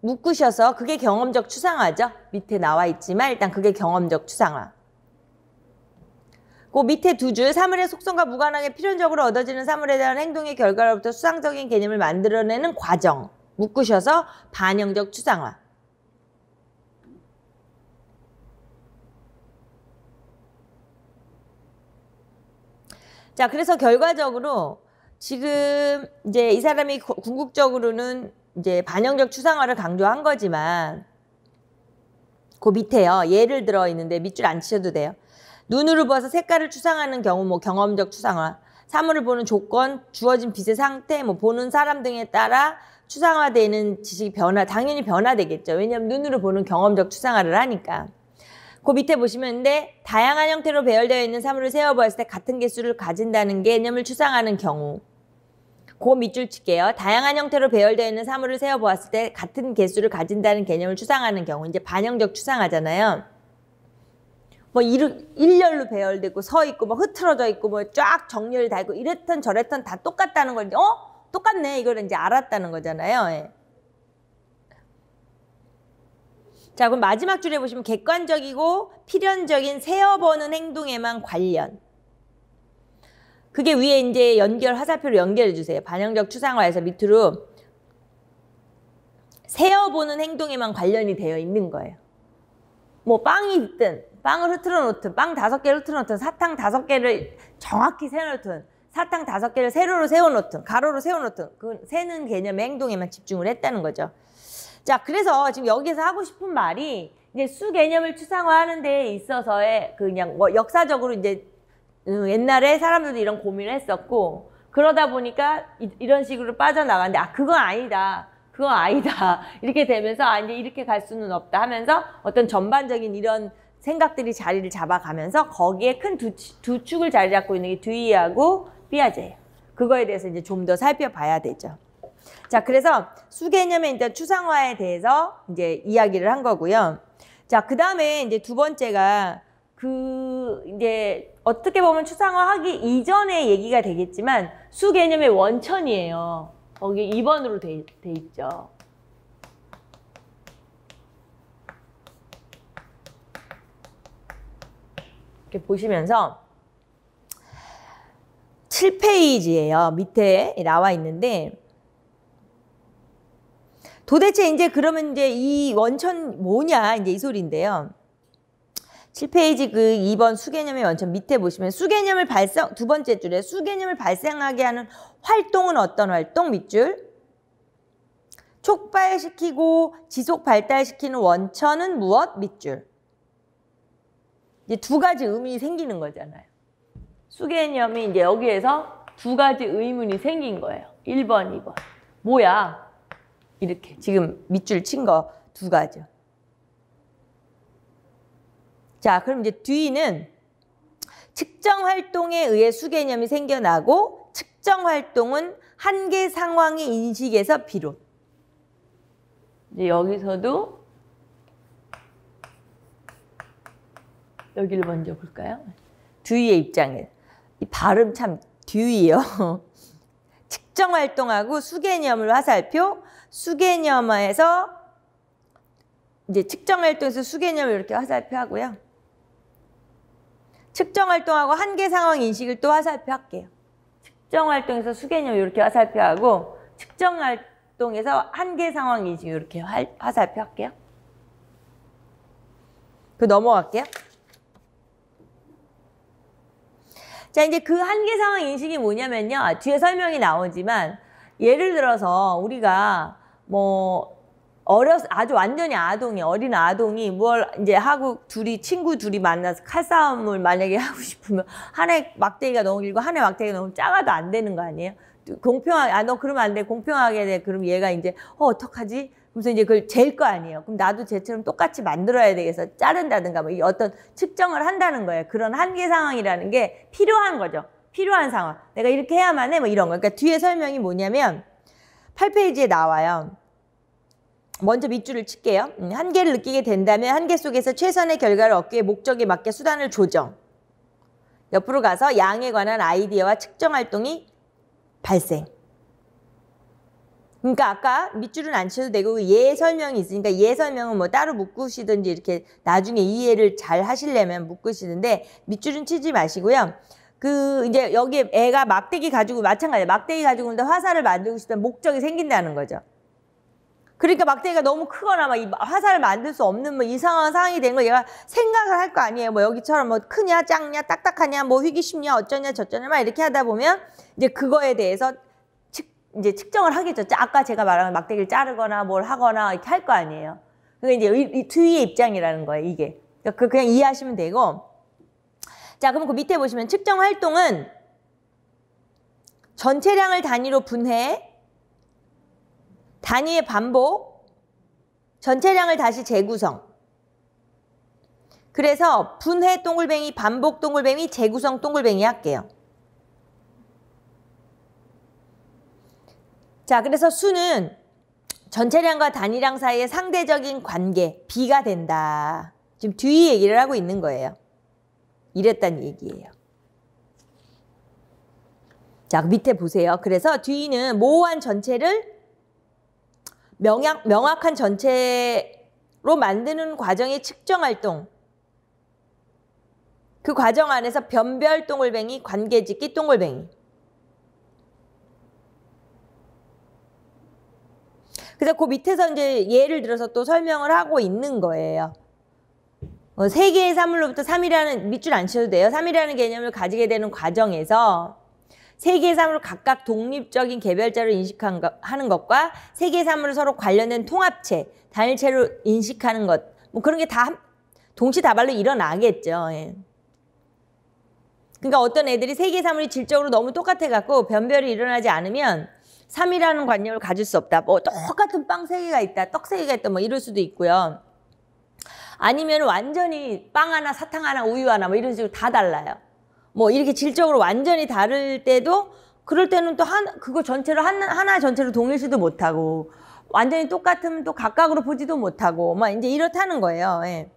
묶으셔서 그게 경험적 추상화죠. 밑에 나와 있지만 일단 그게 경험적 추상화. 그 밑에 두 줄, 사물의 속성과 무관하게 필연적으로 얻어지는 사물에 대한 행동의 결과로부터 수상적인 개념을 만들어내는 과정. 묶으셔서 반영적 추상화. 자, 그래서 결과적으로 지금 이제 이 사람이 궁극적으로는 이제 반영적 추상화를 강조한 거지만, 그 밑에요. 예를 들어 있는데 밑줄 안 치셔도 돼요. 눈으로 봐서 색깔을 추상하는 경우, 뭐 경험적 추상화, 사물을 보는 조건, 주어진 빛의 상태, 뭐 보는 사람 등에 따라 추상화되는 지식이 당연히 변화되겠죠. 왜냐하면 눈으로 보는 경험적 추상화를 하니까. 그 밑에 보시면 다양한 형태로 배열되어 있는 사물을 세어보았을 때 같은 개수를 가진다는 개념을 추상하는 경우. 그 밑줄 칠게요. 다양한 형태로 배열되어 있는 사물을 세어보았을 때 같은 개수를 가진다는 개념을 추상하는 경우. 이제 반영적 추상하잖아요. 뭐 일렬로 배열되고 서 있고 뭐 흐트러져 있고 뭐 쫙 정렬이 다 있고 이랬던 저랬던 다 똑같다는 걸 똑같네 이걸 이제 알았다는 거잖아요. 예. 자, 그럼 마지막 줄에 보시면 객관적이고 필연적인 세어보는 행동에만 관련. 그게 위에 이제 화살표로 연결해 주세요. 반영적 추상화에서 밑으로 세어보는 행동에만 관련이 되어 있는 거예요. 뭐 빵이 있든 빵을 흐트러 놓든 빵 5개를 흐트러 놓든 사탕 5개를 정확히 세놓든 사탕 5개를 세로로 세워놓든 가로로 세워놓든 그 세는 개념의 행동에만 집중을 했다는 거죠. 자, 그래서 지금 여기서 하고 싶은 말이 이제 수 개념을 추상화하는 데 있어서의 그냥 역사적으로 이제 옛날에 사람들도 이런 고민을 했었고, 그러다 보니까 이런 식으로 빠져나가는데 그건 아니다. 그건 아니다. 이렇게 되면서 이제 이렇게 갈 수는 없다 하면서 어떤 전반적인 이런 생각들이 자리를 잡아가면서 거기에 큰 두 축을 자리 잡고 있는 게 듀이하고 삐아제예요. 그거에 대해서 이제 좀 더 살펴봐야 되죠. 자, 그래서 수 개념의 이제 추상화에 대해서 이제 이야기를 한 거고요. 자, 그 다음에 이제 두 번째가 이제 어떻게 보면 추상화하기 이전의 얘기가 되겠지만 수 개념의 원천이에요. 거기 2번으로 돼 있죠. 이렇게 보시면서 7페이지예요. 밑에 나와 있는데 도대체 이제 그러면 이제 이 원천 뭐냐 이제 이 소리인데요. 7페이지 그 2번 수개념의 원천 밑에 보시면 수개념을 두 번째 줄에 수개념을 발생하게 하는 활동은 어떤 활동? 밑줄. 촉발시키고 지속 발달시키는 원천은 무엇? 밑줄. 이제 두 가지 의문이 생기는 거잖아요. 수개념이 이제 여기에서 두 가지 의문이 생긴 거예요. 1번, 2번. 뭐야? 이렇게 지금 밑줄 친 거 두 가지. 자, 그럼 이제 뒤는 측정 활동에 의해 수개념이 생겨나고 측정 활동은 한계 상황의 인식에서 비롯. 이제 여기서도 여기를 먼저 볼까요? 듀이의 입장에 이 발음 참 듀이요. 측정 활동하고 수개념을 화살표, 수개념에서 이제 측정 활동에서 수개념을 이렇게 화살표 하고요. 측정 활동하고 한계 상황 인식을 또 화살표 할게요. 측정 활동에서 수개념 이렇게 화살표 하고 측정 활동에서 한계 상황 인식 이렇게 화살표 할게요. 그 넘어갈게요. 자, 이제 그 한계 상황 인식이 뭐냐면요. 뒤에 설명이 나오지만 예를 들어서 우리가 뭐 아주 완전히 어린 아동이 뭘 이제 하고 친구 둘이 만나서 칼싸움을 만약에 하고 싶으면 하나의 막대기가 너무 길고 하나의 막대기가 너무 작아도 안 되는 거 아니에요? 공평하게, 너 그러면 안 돼. 공평하게 돼. 그럼 얘가 이제, 어떡하지? 그래서 이제 그걸 잴 거 아니에요. 그럼 나도 쟤처럼 똑같이 만들어야 되겠어. 자른다든가 뭐 어떤 측정을 한다는 거예요. 그런 한계 상황이라는 게 필요한 거죠. 필요한 상황. 내가 이렇게 해야만 해. 뭐 이런 거. 그러니까 뒤에 설명이 뭐냐면 8페이지에 나와요. 먼저 밑줄을 칠게요. 한계를 느끼게 된다면 한계 속에서 최선의 결과를 얻기 위해 목적에 맞게 수단을 조정. 옆으로 가서 양에 관한 아이디어와 측정 활동이 발생. 그러니까 아까 밑줄은 안 쳐도 되고 예 설명이 있으니까 예 설명은 뭐 따로 묶으시든지 이렇게 나중에 이해를 잘 하시려면 묶으시는데 밑줄은 치지 마시고요. 이제 여기 애가 막대기 가지고 마찬가지예요. 막대기 가지고 있는데 화살을 만들고 싶다는 목적이 생긴다는 거죠. 그러니까 막대기가 너무 크거나 막 화살을 만들 수 없는 뭐 이상한 상황이 된 걸 얘가 생각을 할 거 아니에요. 뭐 여기처럼 뭐 크냐 작냐 딱딱하냐 뭐 희귀심냐 어쩌냐 저쩌냐 막 이렇게 하다 보면 이제 그거에 대해서 이제 측정을 하겠죠. 아까 제가 말한 막대기를 자르거나 뭘 하거나 이렇게 할 거 아니에요. 그러니까 이제 이 투이의 입장이라는 거예요. 이게. 그러니까 그냥 이해하시면 되고. 자, 그럼 그 밑에 보시면 측정 활동은 전체량을 단위로 분해, 단위의 반복, 전체량을 다시 재구성. 그래서 분해 동글뱅이, 반복 동글뱅이, 재구성 동글뱅이 할게요. 자, 그래서 수는 전체량과 단위량 사이의 상대적인 관계, 비가 된다. 지금 뒤 얘기를 하고 있는 거예요. 이랬단 얘기예요. 자, 밑에 보세요. 그래서 뒤는 모호한 전체를 명확한 전체로 만드는 과정의 측정 활동. 그 과정 안에서 변별 동글뱅이, 관계짓기 동글뱅이. 그래서 그 밑에서 이제 예를 들어서 또 설명을 하고 있는 거예요. 세 개의 사물로부터 3이라는 밑줄 안 쳐도 돼요. 3이라는 개념을 가지게 되는 과정에서 세 개의 사물을 각각 독립적인 개별자로 인식하는 것과 세 개의 사물을 서로 관련된 통합체, 단일체로 인식하는 것, 뭐 그런 게 다 동시다발로 일어나겠죠. 예. 그러니까 어떤 애들이 세 개의 사물이 질적으로 너무 똑같아갖고 변별이 일어나지 않으면 3이라는 관념을 가질 수 없다. 뭐 똑같은 빵 3개가 있다, 떡 3개가 있다, 뭐 이럴 수도 있고요. 아니면 완전히 빵 하나, 사탕 하나, 우유 하나, 뭐 이런 식으로 다 달라요. 뭐 이렇게 질적으로 완전히 다를 때도 그럴 때는 또 그거 전체로 하나 전체로 동일시도 못하고 완전히 똑같으면 또 각각으로 보지도 못하고 막 이제 이렇다는 거예요. 예.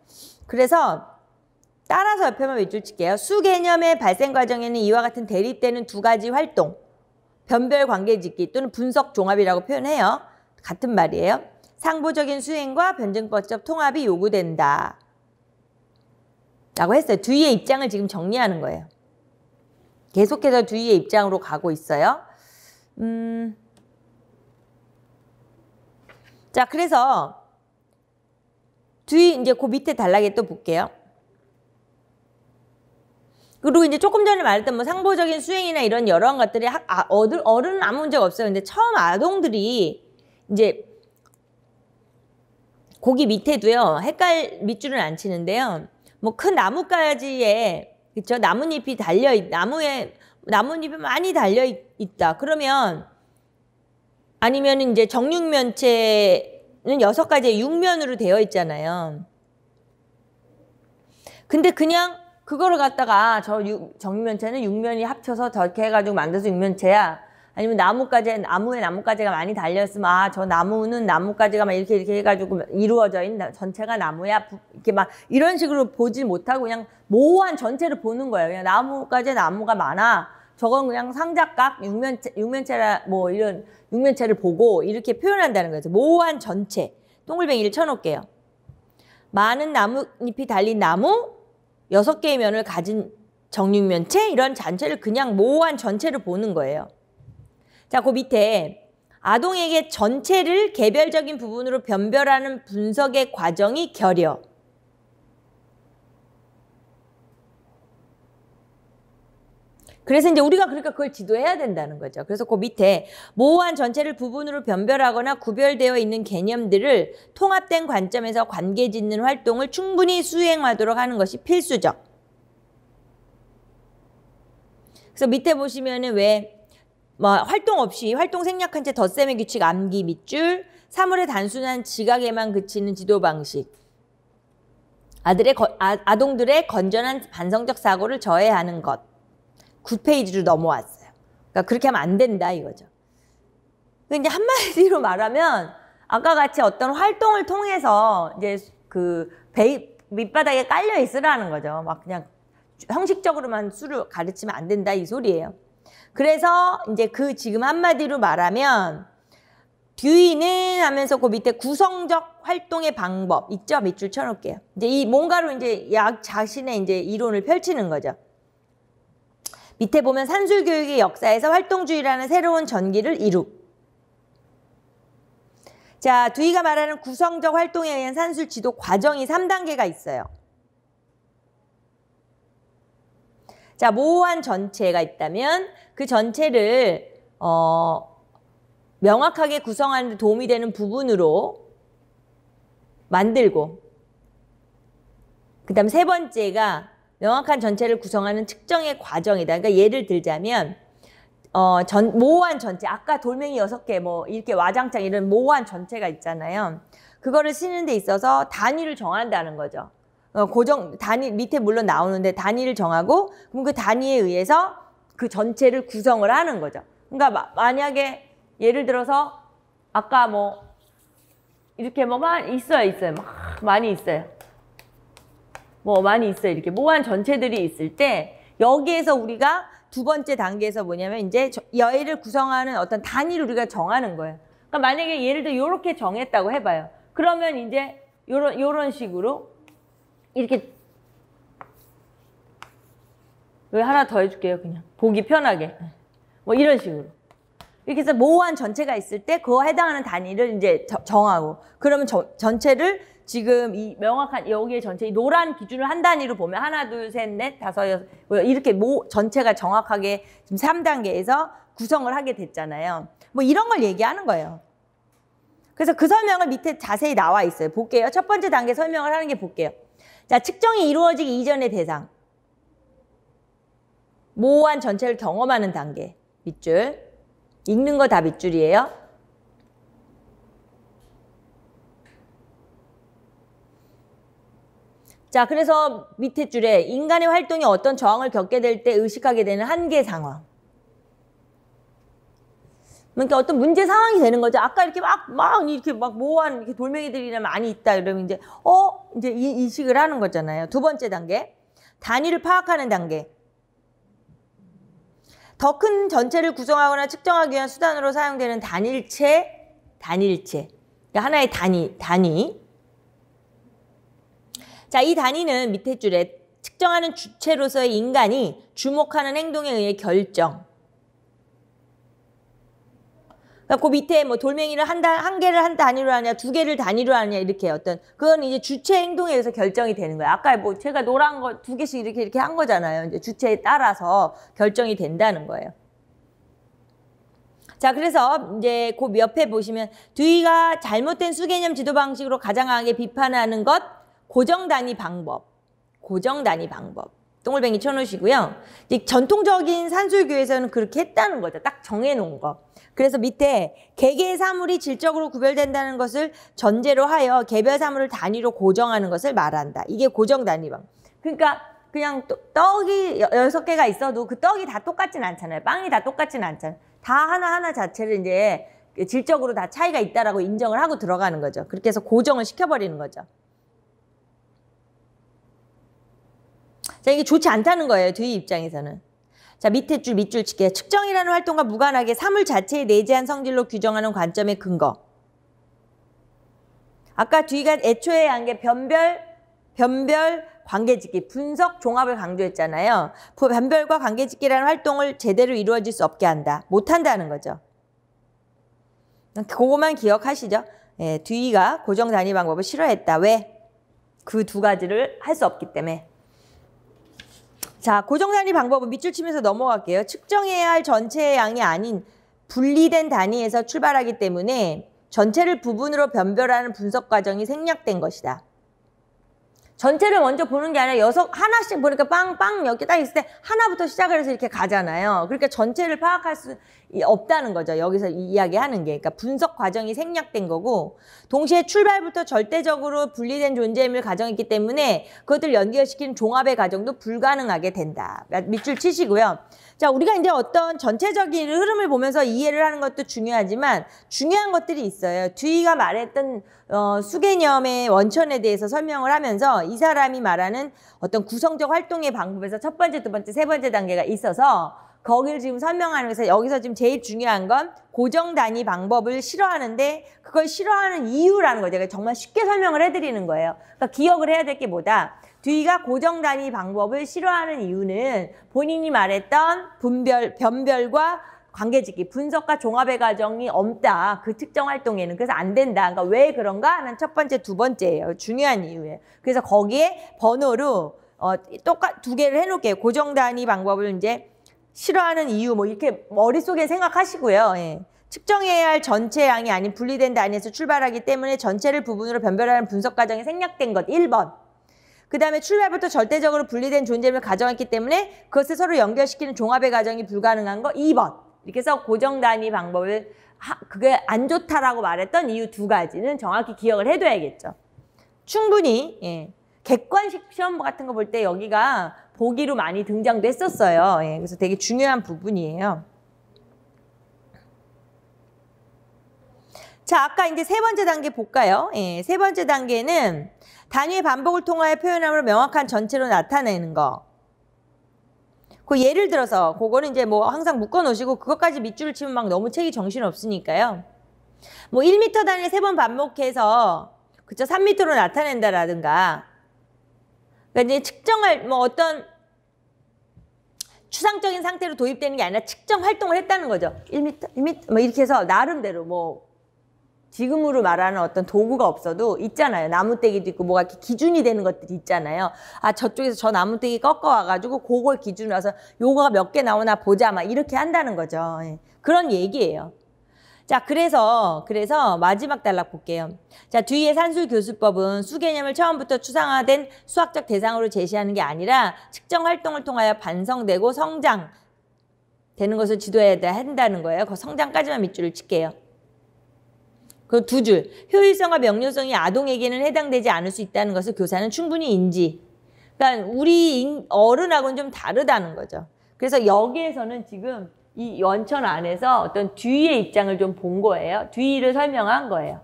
그래서 따라서 옆에만 밑줄 칠게요. 수 개념의 발생 과정에는 이와 같은 대립되는 두 가지 활동, 변별 관계짓기 또는 분석 종합이라고 표현해요. 같은 말이에요. 상부적인 수행과 변증법적 통합이 요구된다. 라고 했어요. 뒤의 입장을 지금 정리하는 거예요. 계속해서 듀이의 입장으로 가고 있어요. 자, 그래서 듀이 이제 그 밑에 단락에 또 볼게요. 그리고 이제 조금 전에 말했던 뭐 상보적인 수행이나 이런 여러 것들이 어른은 아무 문제가 없어요. 근데 처음 아동들이 이제 거기 밑에도요, 밑줄은 안 치는데요. 뭐 큰 나뭇가지에, 그쵸? 나뭇잎이 나뭇잎이 많이 달려 있다. 그러면, 아니면 이제 정육면체는 6가지의 육면으로 되어 있잖아요. 근데 그냥 그거를 갖다가 정육면체는 육면이 합쳐서 저렇게 해가지고 만들어서 육면체야. 아니면 나무에 나뭇가지가 많이 달렸으면 저 나무는 나뭇가지가 막 이렇게 해가지고 이루어져 있는 전체가 나무야. 이렇게 막 이런 식으로 보지 못하고 그냥 모호한 전체를 보는 거예요. 그냥 나무가 많아. 저건 그냥 상자각 육면체라 뭐 이런 육면체를 보고 이렇게 표현한다는 거죠. 모호한 전체. 동글뱅이를 쳐놓을게요. 많은 나뭇잎이 달린 나무, 6개의 면을 가진 정육면체, 이런 전체를 그냥 모호한 전체를 보는 거예요. 자, 그 밑에 아동에게 전체를 개별적인 부분으로 변별하는 분석의 과정이 결여. 그래서 이제 우리가 그러니까 그걸 지도해야 된다는 거죠. 그래서 그 밑에 모호한 전체를 부분으로 변별하거나 구별되어 있는 개념들을 통합된 관점에서 관계 짓는 활동을 충분히 수행하도록 하는 것이 필수적. 그래서 밑에 보시면은 활동 없이 활동 생략한 채 덧셈의 규칙 암기 밑줄, 사물의 단순한 지각에만 그치는 지도 방식, 아동들의 건전한 반성적 사고를 저해하는 것. 9페이지로 넘어왔어요. 그러니까 그렇게 하면 안 된다 이거죠. 이제 한마디로 말하면 아까 같이 어떤 활동을 통해서 이제 그 밑바닥에 깔려 있으라는 거죠. 막 그냥 형식적으로만 수를 가르치면 안 된다 이 소리예요. 그래서 이제 지금 한마디로 말하면 듀이는 하면서 그 밑에 구성적 활동의 방법 있죠? 밑줄 쳐놓을게요. 이제 뭔가로 이제 자신의 이제 이론을 펼치는 거죠. 밑에 보면 산술교육의 역사에서 활동주의라는 새로운 전기를 자, 듀이가 말하는 구성적 활동에 의한 산술 지도 과정이 3단계가 있어요. 자, 모호한 전체가 있다면 그 전체를 명확하게 구성하는 데 도움이 되는 부분으로 만들고, 그 다음 3번째가 명확한 전체를 구성하는 측정의 과정이다. 그러니까 예를 들자면 모호한 전체, 아까 돌멩이 6개 뭐 이렇게 와장창 이런 모호한 전체가 있잖아요. 그거를 쓰는 데 있어서 단위를 정한다는 거죠. 단위 밑에 물론 나오는데 단위를 정하고 그럼 그 단위에 의해서 그 전체를 구성을 하는 거죠. 그러니까 만약에 예를 들어서 아까 뭐 이렇게 뭐 있어요. 많이 있어요. 많이 있어요. 이렇게 모호한 전체들이 있을 때 여기에서 우리가 2번째 단계에서 뭐냐면 이제 얘를 구성하는 어떤 단위를 우리가 정하는 거예요. 그러니까 만약에 예를 들어 이렇게 정했다고 해봐요. 그러면 이제 요런 식으로 이렇게 하나 더 해줄게요. 그냥 보기 편하게 뭐 이런 식으로 이렇게 해서 모호한 전체가 있을 때 그거 해당하는 단위를 이제 정하고 그러면 전체를 지금 이 명확한 여기에 전체 이 노란 기준을 한 단위로 보면 하나, 둘, 셋, 넷, 다섯, 여섯 이렇게 전체가 정확하게 지금 3단계에서 구성을 하게 됐잖아요. 뭐 이런 걸 얘기하는 거예요. 그래서 그 설명을 밑에 자세히 나와 있어요. 볼게요. 첫 번째 단계 설명을 하는 게 볼게요. 자, 측정이 이루어지기 이전의 대상. 모호한 전체를 경험하는 단계. 밑줄. 읽는 거 다 밑줄이에요. 자, 그래서 밑에 줄에 인간의 활동이 어떤 저항을 겪게 될 때 의식하게 되는 한계 상황. 그러니까 어떤 문제 상황이 되는 거죠. 아까 이렇게 이렇게 모호한 이렇게 돌멩이들이 많이 있다. 그러면 이제, 이제 인식을 하는 거잖아요. 2번째 단계. 단위를 파악하는 단계. 더 큰 전체를 구성하거나 측정하기 위한 수단으로 사용되는 단일체. 그러니까 하나의 단위. 자, 이 단위는 밑에 줄에 측정하는 주체로서의 인간이 주목하는 행동에 의해 결정. 그 밑에 뭐 돌멩이를 한 개를 한 단위로 하냐, 두 개를 단위로 하냐, 이렇게 어떤, 그건 이제 주체 행동에 의해서 결정이 되는 거예요. 아까 뭐 제가 노란 거 두 개씩 이렇게 한 거잖아요. 이제 주체에 따라서 결정이 된다는 거예요. 자, 그래서 이제 그 옆에 보시면 듀이가 잘못된 수개념 지도 방식으로 가장 강하게 비판하는 것, 고정 단위 방법. 고정 단위 방법. 동글뱅이 쳐놓으시고요. 이제 전통적인 산술교에서는 그렇게 했다는 거죠. 딱 정해놓은 거. 그래서 밑에 개개의 사물이 질적으로 구별된다는 것을 전제로 하여 개별 사물을 단위로 고정하는 것을 말한다. 이게 고정 단위 방법. 그러니까 그냥 떡이 6개가 있어도 그 떡이 다 똑같진 않잖아요. 빵이 다 똑같진 않잖아요. 다 하나하나 자체를 이제 질적으로 다 차이가 있다라고 인정을 하고 들어가는 거죠. 그렇게 해서 고정을 시켜버리는 거죠. 자, 이게 좋지 않다는 거예요. 듀이 입장에서는. 자, 밑에 줄, 밑줄 칠게요. 측정이라는 활동과 무관하게 사물 자체의 내재한 성질로 규정하는 관점의 근거. 아까 듀이가 애초에 한 게 변별, 관계짓기, 분석, 종합을 강조했잖아요. 변별과 관계짓기라는 활동을 제대로 이루어질 수 없게 한다. 못한다는 거죠. 그거만 기억하시죠. 예, 듀이가 고정 단위 방법을 싫어했다. 왜? 그 두 가지를 할 수 없기 때문에. 자, 고정 단위 방법은 밑줄 치면서 넘어갈게요. 측정해야 할 전체의 양이 아닌 분리된 단위에서 출발하기 때문에 전체를 부분으로 변별하는 분석 과정이 생략된 것이다. 전체를 먼저 보는 게 아니라 하나씩 보니까 빵 몇 개 딱 있을 때 하나부터 시작을 해서 이렇게 가잖아요. 그러니까 전체를 파악할 수 없다는 거죠. 여기서 이야기하는 게. 그러니까 분석 과정이 생략된 거고, 동시에 출발부터 절대적으로 분리된 존재임을 가정했기 때문에 그것들 연결시키는 종합의 과정도 불가능하게 된다. 밑줄 치시고요. 자, 우리가 이제 어떤 전체적인 흐름을 보면서 이해를 하는 것도 중요하지만 중요한 것들이 있어요. 듀이가 말했던 수개념의 원천에 대해서 설명을 하면서 이 사람이 말하는 어떤 구성적 활동의 방법에서 첫 번째, 두 번째, 세 번째 단계가 있어서 거기를 지금 설명하면서 여기서 지금 제일 중요한 건 고정 단위 방법을 싫어하는데 그걸 싫어하는 이유라는 거죠. 정말 쉽게 설명을 해드리는 거예요. 그러니까 기억을 해야 될 게 뭐다? 듀이가 고정 단위 방법을 싫어하는 이유는 본인이 말했던 변별과 관계짓기, 분석과 종합의 과정이 없다. 그 특정 활동에는. 그래서 안 된다. 그러니까 왜 그런가 하는 첫 번째, 두 번째예요. 중요한 이유예요. 그래서 거기에 번호로 두 개를 해놓을게요. 고정 단위 방법을 이제 싫어하는 이유 뭐 이렇게 머릿속에 생각하시고요. 예. 측정해야 할 전체 양이 아닌 분리된 단위에서 출발하기 때문에 전체를 부분으로 변별하는 분석 과정이 생략된 것 1번. 그 다음에 출발부터 절대적으로 분리된 존재를 가정했기 때문에 그것을 서로 연결시키는 종합의 과정이 불가능한 거 2번. 이렇게 해서 고정 단위 방법을 그게 안 좋다라고 말했던 이유 두 가지는 정확히 기억을 해둬야겠죠. 충분히 예. 객관식 시험 같은 거 볼 때 여기가 보기로 많이 등장도 했었어요. 예. 그래서 되게 중요한 부분이에요. 자, 아까 이제 세 번째 단계 볼까요? 예. 세 번째 단계는 단위의 반복을 통하여 표현함으로 명확한 전체로 나타내는 거. 그 예를 들어서 그거는 이제 뭐 항상 묶어 놓으시고 그것까지 밑줄을 치면 막 너무 책이 정신 없으니까요. 뭐 1m 단위를 3번 반복해서 그쵸 3m로 나타낸다라든가. 그러니까 이제 측정할 뭐 어떤 추상적인 상태로 도입되는 게 아니라 측정 활동을 했다는 거죠. 1m 뭐 이렇게 해서 나름대로 뭐 지금으로 말하는 어떤 도구가 없어도 있잖아요. 나무떼기도 있고 뭐가 이렇게 기준이 되는 것들이 있잖아요. 아, 저쪽에서 저 나무떼기 꺾어와가지고 그걸 기준으로 해서 요거가 몇 개 나오나 보자 막 이렇게 한다는 거죠. 예. 그런 얘기예요. 자, 그래서 마지막 단락 볼게요. 자, 듀이의 산술교수법은 수개념을 처음부터 추상화된 수학적 대상으로 제시하는 게 아니라 측정 활동을 통하여 반성되고 성장되는 것을 지도해야 한다는 거예요. 그 성장까지만 밑줄을 칠게요. 그 두 줄, 효율성과 명료성이 아동에게는 해당되지 않을 수 있다는 것을 교사는 충분히 인지. 그러니까 우리 어른하고는 좀 다르다는 거죠. 그래서 여기에서는 지금 이 원천 안에서 어떤 듀이의 입장을 좀 본 거예요. 듀이를 설명한 거예요.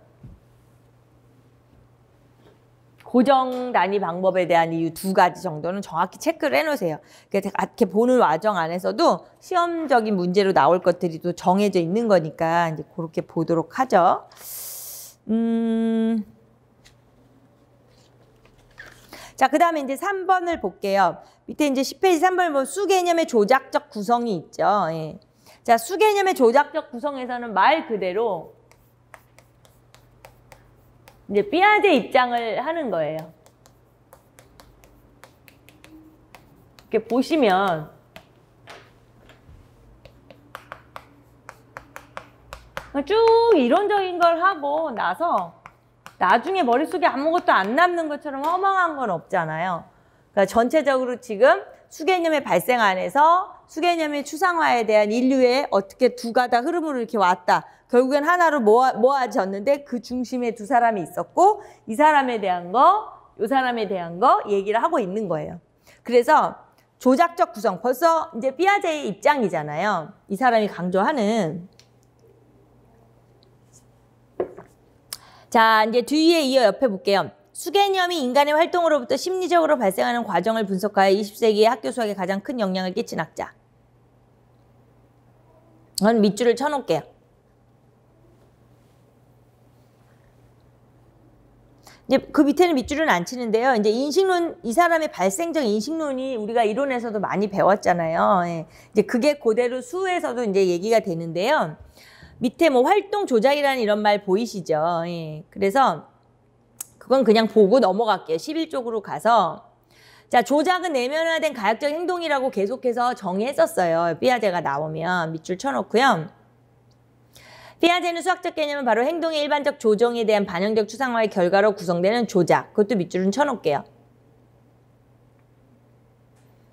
고정 단위 방법에 대한 이유 두 가지 정도는 정확히 체크를 해놓으세요. 이렇게 보는 과정 안에서도 시험적인 문제로 나올 것들이 또 정해져 있는 거니까 이제 그렇게 보도록 자, 그 다음에 이제 3번을 볼게요. 밑에 이제 10페이지 3번을 보면 수개념의 조작적 구성이 있죠. 예. 자, 수개념의 조작적 구성에서는 말 그대로 이제 삐아제 입장을 하는 거예요. 이렇게 보시면 쭉 이론적인 걸 하고 나서 나중에 머릿속에 아무것도 안 남는 것처럼 허망한 건 없잖아요. 그러니까 전체적으로 지금 수개념의 발생 안에서 수개념의 추상화에 대한 인류의 어떻게 두 가닥 흐름으로 이렇게 왔다. 결국엔 하나로 모아졌는데 그 중심에 두 사람이 있었고 이 사람에 대한 거, 이 사람에 대한 거 얘기를 하고 있는 거예요. 그래서 조작적 구성, 벌써 이제 삐아제의 입장이잖아요. 이 사람이 강조하는. 자, 이제 뒤에 이어 옆에 볼게요. 수개념이 인간의 활동으로부터 심리적으로 발생하는 과정을 분석하여 20세기의 학교 수학에 가장 큰 영향을 끼친 학자. 저는 밑줄을 쳐놓을게요. 이제 그 밑에는 밑줄은 안 치는데요. 이제 인식론, 이 사람의 발생적 인식론이 우리가 이론에서도 많이 배웠잖아요. 예. 이제 그게 그대로 수에서도 이제 얘기가 되는데요. 밑에 뭐 활동 조작이라는 이런 말 보이시죠? 예. 그래서 그건 그냥 보고 넘어갈게요. 11쪽으로 가서. 자, 조작은 내면화된 가역적 행동이라고 계속해서 정의했었어요. 삐아제가 나오면 밑줄 쳐놓고요. 삐아제는 수학적 개념은 바로 행동의 일반적 조정에 대한 반영적 추상화의 결과로 구성되는 조작. 그것도 밑줄은 쳐놓을게요.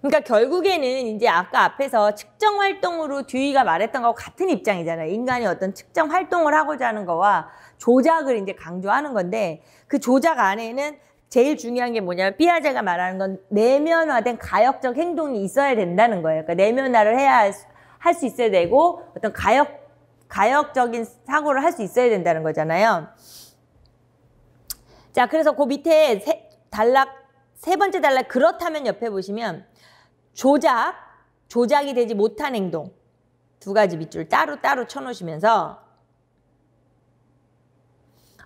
그러니까 결국에는 이제 아까 앞에서 측정 활동으로 듀이가 말했던 거와 같은 입장이잖아요. 인간이 어떤 측정 활동을 하고자 하는 거와 조작을 이제 강조하는 건데 그 조작 안에는 제일 중요한 게 뭐냐면 삐아제가 말하는 건 내면화된 가역적 행동이 있어야 된다는 거예요. 그러니까 내면화를 해야 할 수 있어야 되고 어떤 가역적인 사고를 할 수 있어야 된다는 거잖아요. 자, 그래서 그 밑에 세 번째 단락 그렇다면 옆에 보시면 조작이 되지 못한 행동 두 가지 밑줄 따로 쳐놓으시면서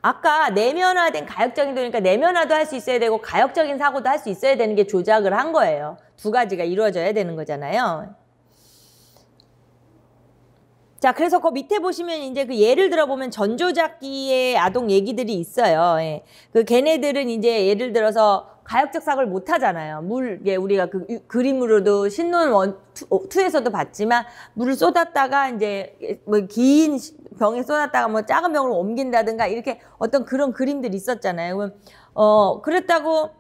아까 내면화된 가역적인 행동이니까 내면화도 할 수 있어야 되고 가역적인 사고도 할 수 있어야 되는 게 조작을 한 거예요. 두 가지가 이루어져야 되는 거잖아요. 자, 그래서 그 밑에 보시면 이제 그 예를 들어보면 전조작기의 아동 얘기들이 있어요. 예. 그 걔네들은 이제 예를 들어서 가역적 사고를 못 하잖아요. 우리가 그 그림으로도 신론 2에서도 봤지만 물을 쏟았다가 이제 뭐 긴 병에 쏟았다가 뭐 작은 병으로 옮긴다든가 이렇게 어떤 그런 그림들이 있었잖아요. 그럼 그랬다고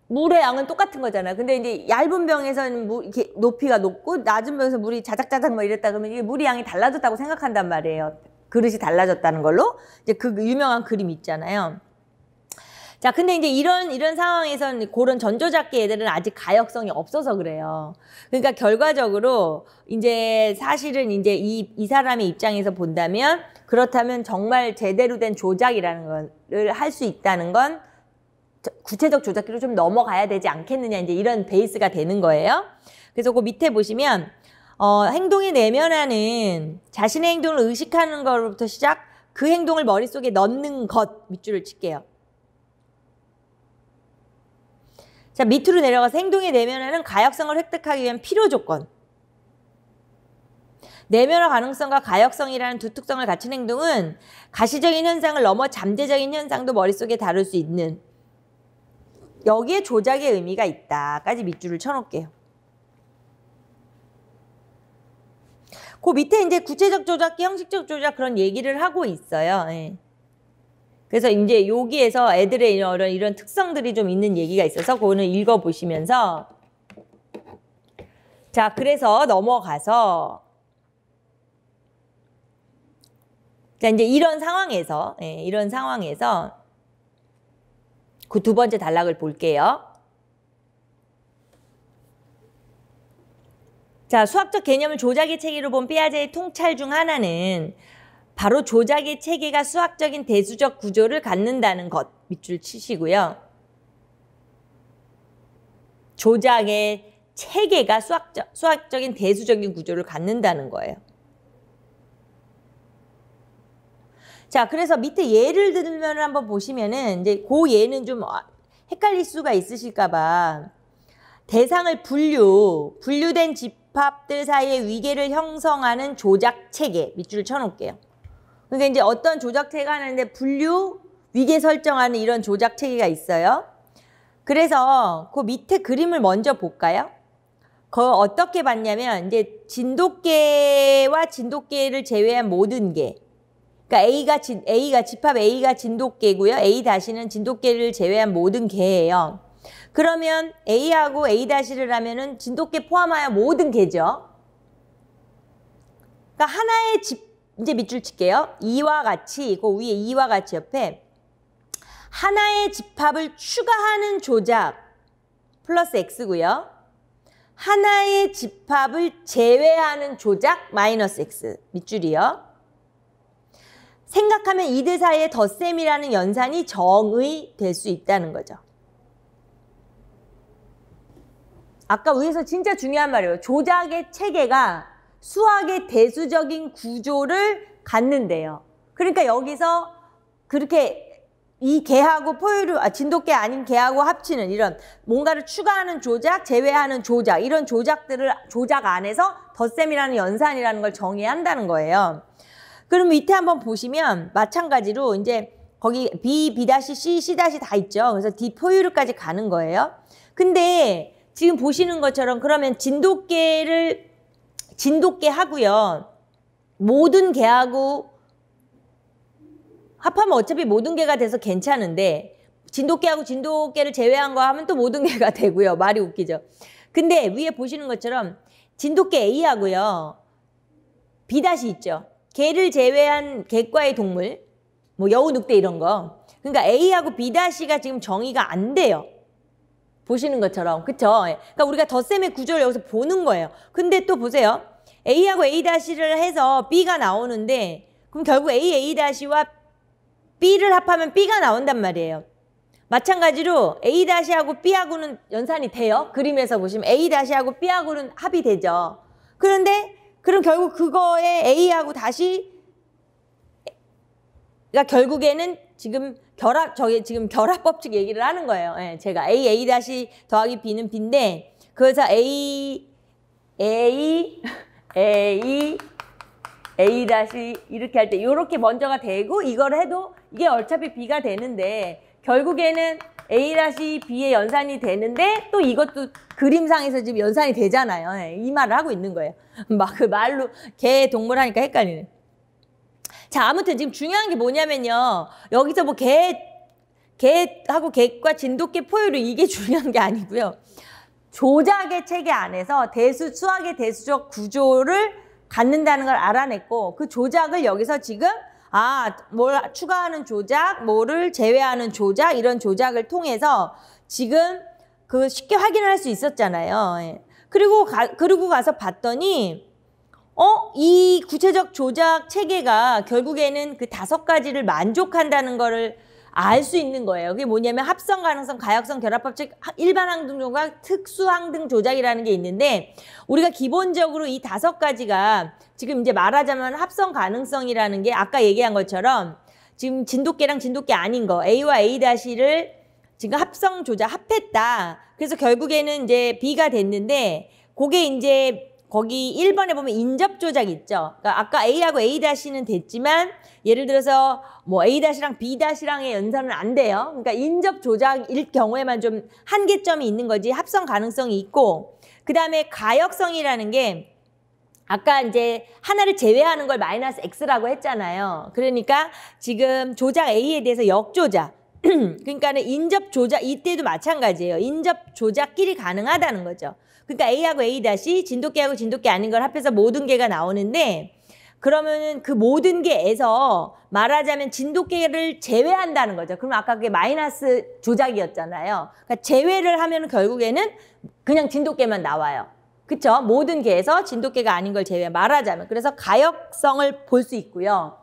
물의 양은 똑같은 거잖아요. 근데 이제 얇은 병에서는 이렇게 높이가 높고 낮은 병에서 물이 자작자작 뭐 이랬다 그러면 이게 물의 양이 달라졌다고 생각한단 말이에요. 그릇이 달라졌다는 걸로. 이제 그 유명한 그림 있잖아요. 자, 근데 이제 이런 상황에서는 그런 전조작기 애들은 아직 가역성이 없어서 그래요. 그러니까 결과적으로 이제 사실은 이제 이 사람의 입장에서 본다면 그렇다면 정말 제대로 된 조작이라는 걸 할 수 있다는 건 구체적 조작기로 좀 넘어가야 되지 않겠느냐 이제 이런 베이스가 되는 거예요. 그래서 그 밑에 보시면 행동의 내면화는 자신의 행동을 의식하는 것부터 시작 그 행동을 머릿속에 넣는 것 밑줄을 칠게요. 자, 밑으로 내려가서 행동의 내면화는 가역성을 획득하기 위한 필요 조건. 내면화 가능성과 가역성이라는 두 특성을 갖춘 행동은 가시적인 현상을 넘어 잠재적인 현상도 머릿속에 다룰 수 있는 여기에 조작의 의미가 있다까지 밑줄을 쳐놓을게요. 그 밑에 이제 구체적 조작기, 형식적 조작 그런 얘기를 하고 있어요. 예. 그래서 이제 여기에서 애들의 이런 특성들이 좀 있는 얘기가 있어서 그거는 읽어보시면서 자, 그래서 넘어가서 자, 이제 이런 상황에서 그 두 번째 단락을 볼게요. 자, 수학적 개념을 조작의 체계로 본 삐아제의 통찰 중 하나는 바로 조작의 체계가 수학적인 대수적 구조를 갖는다는 것 밑줄 치시고요. 조작의 체계가 수학적인 대수적인 구조를 갖는다는 거예요. 자, 그래서 밑에 예를 들면 한번 보시면은 이제 그 예는 좀 헷갈릴 수가 있으실까 봐 대상을 분류된 집합들 사이의 위계를 형성하는 조작 체계 밑줄을 쳐놓을게요. 그러니까 이제 어떤 조작 체계가 하는데 분류, 위계 설정하는 이런 조작 체계가 있어요. 그래서 그 밑에 그림을 먼저 볼까요? 그거 어떻게 봤냐면 이제 진돗개와 진돗개를 제외한 모든 개. 그러니까 A가 집합 A가 진돗개고요. A-는 진돗개를 제외한 모든 개예요. 그러면 A하고 A-를 하면은 진돗개 포함하여 모든 개죠. 그러니까 하나의 이제 밑줄 칠게요. 이와 같이 그 위에 이와 같이 옆에 하나의 집합을 추가하는 조작 플러스 X고요. 하나의 집합을 제외하는 조작 마이너스 X 밑줄이요. 생각하면 이들 사이에 덧셈이라는 연산이 정의될 수 있다는 거죠. 아까 위에서 진짜 중요한 말이에요. 조작의 체계가 수학의 대수적인 구조를 갖는데요. 그러니까 여기서 그렇게 이 개하고 진돗개 아닌 개하고 합치는 이런 뭔가를 추가하는 조작, 제외하는 조작 이런 조작들을 조작 안에서 덧셈이라는 연산이라는 걸 정의해야 한다는 거예요. 그럼 밑에 한번 보시면 마찬가지로 이제 거기 B, B-C, C- 다 있죠. 그래서 D 포유류까지 가는 거예요. 근데 지금 보시는 것처럼 그러면 진돗개 하고요. 모든 개하고 합하면 어차피 모든 개가 돼서 괜찮은데 진돗개하고 진돗개를 제외한 거 하면 또 모든 개가 되고요. 말이 웃기죠. 근데 위에 보시는 것처럼 진돗개 A하고요. B- 있죠. 개를 제외한 객과의 동물, 뭐 여우, 늑대 이런 거. 그러니까 A하고 B-가 지금 정의가 안 돼요. 보시는 것처럼. 그쵸? 그러니까 우리가 덧셈의 구조를 여기서 보는 거예요. 근데 또 보세요. A하고 A-를 해서 B가 나오는데 그럼 결국 A-와 B를 합하면 B가 나온단 말이에요. 마찬가지로 A-하고 B하고는 연산이 돼요. 그림에서 보시면 A-하고 B하고는 합이 되죠. 그런데 그럼 결국 그거에 A하고 그러니까 결국에는 지금 지금 결합 법칙 얘기를 하는 거예요. 예, 제가 A 더하기 B는 B인데 그래서 A 이렇게 할 때 이렇게 먼저가 되고 이걸 해도 이게 어차피 B가 되는데 결국에는 A-B의 연산이 되는데 또 이것도 그림상에서 지금 연산이 되잖아요. 예, 이 말을 하고 있는 거예요. 막 그 말로 개 동물 하니까 헷갈리네. 자, 아무튼 지금 중요한 게 뭐냐면요. 여기서 뭐 개하고 객과 진돗개 포유류 이게 중요한 게 아니고요. 조작의 체계 안에서 수학의 대수적 구조를 갖는다는 걸 알아냈고 그 조작을 여기서 지금 뭘 추가하는 조작, 뭐를 제외하는 조작 이런 조작을 통해서 지금 그 쉽게 확인을 할 수 있었잖아요. 예. 그리고 가서 봤더니 이 구체적 조작 체계가 결국에는 그 5가지를 만족한다는 거를 알 수 있는 거예요. 그게 뭐냐면 합성, 가능성, 가역성, 결합법칙, 일반 항등 조작, 특수 항등 조작이라는 게 있는데 우리가 기본적으로 이 5가지가 지금 이제 말하자면 합성 가능성이라는 게 아까 얘기한 것처럼 지금 진돗개랑 진돗개 아닌 거 A와 A-를 지금 합성 조작 합했다. 그래서 결국에는 이제 B가 됐는데 그게 이제 거기 1번에 보면 인접 조작 있죠. 그러니까 아까 A하고 A-는 됐지만 예를 들어서 뭐 A-랑 B-랑의 연산은 안 돼요. 그러니까 인접 조작일 경우에만 좀 한계점이 있는 거지 합성 가능성이 있고 그 다음에 가역성이라는 게 아까 이제 하나를 제외하는 걸 마이너스 X라고 했잖아요. 그러니까 지금 조작 A에 대해서 역조작 그러니까는 인접 조작 이때도 마찬가지예요. 인접 조작끼리 가능하다는 거죠. 그러니까 A하고 A-, 진돗개하고 진돗개 아닌 걸 합해서 모든 개가 나오는데 그러면은 그 모든 개에서 말하자면 진돗개를 제외한다는 거죠. 그럼 아까 그게 마이너스 조작이었잖아요. 그러니까 제외를 하면 결국에는 그냥 진돗개만 나와요. 그쵸? 모든 개에서 진돗개가 아닌 걸 제외 말하자면. 그래서 가역성을 볼 수 있고요.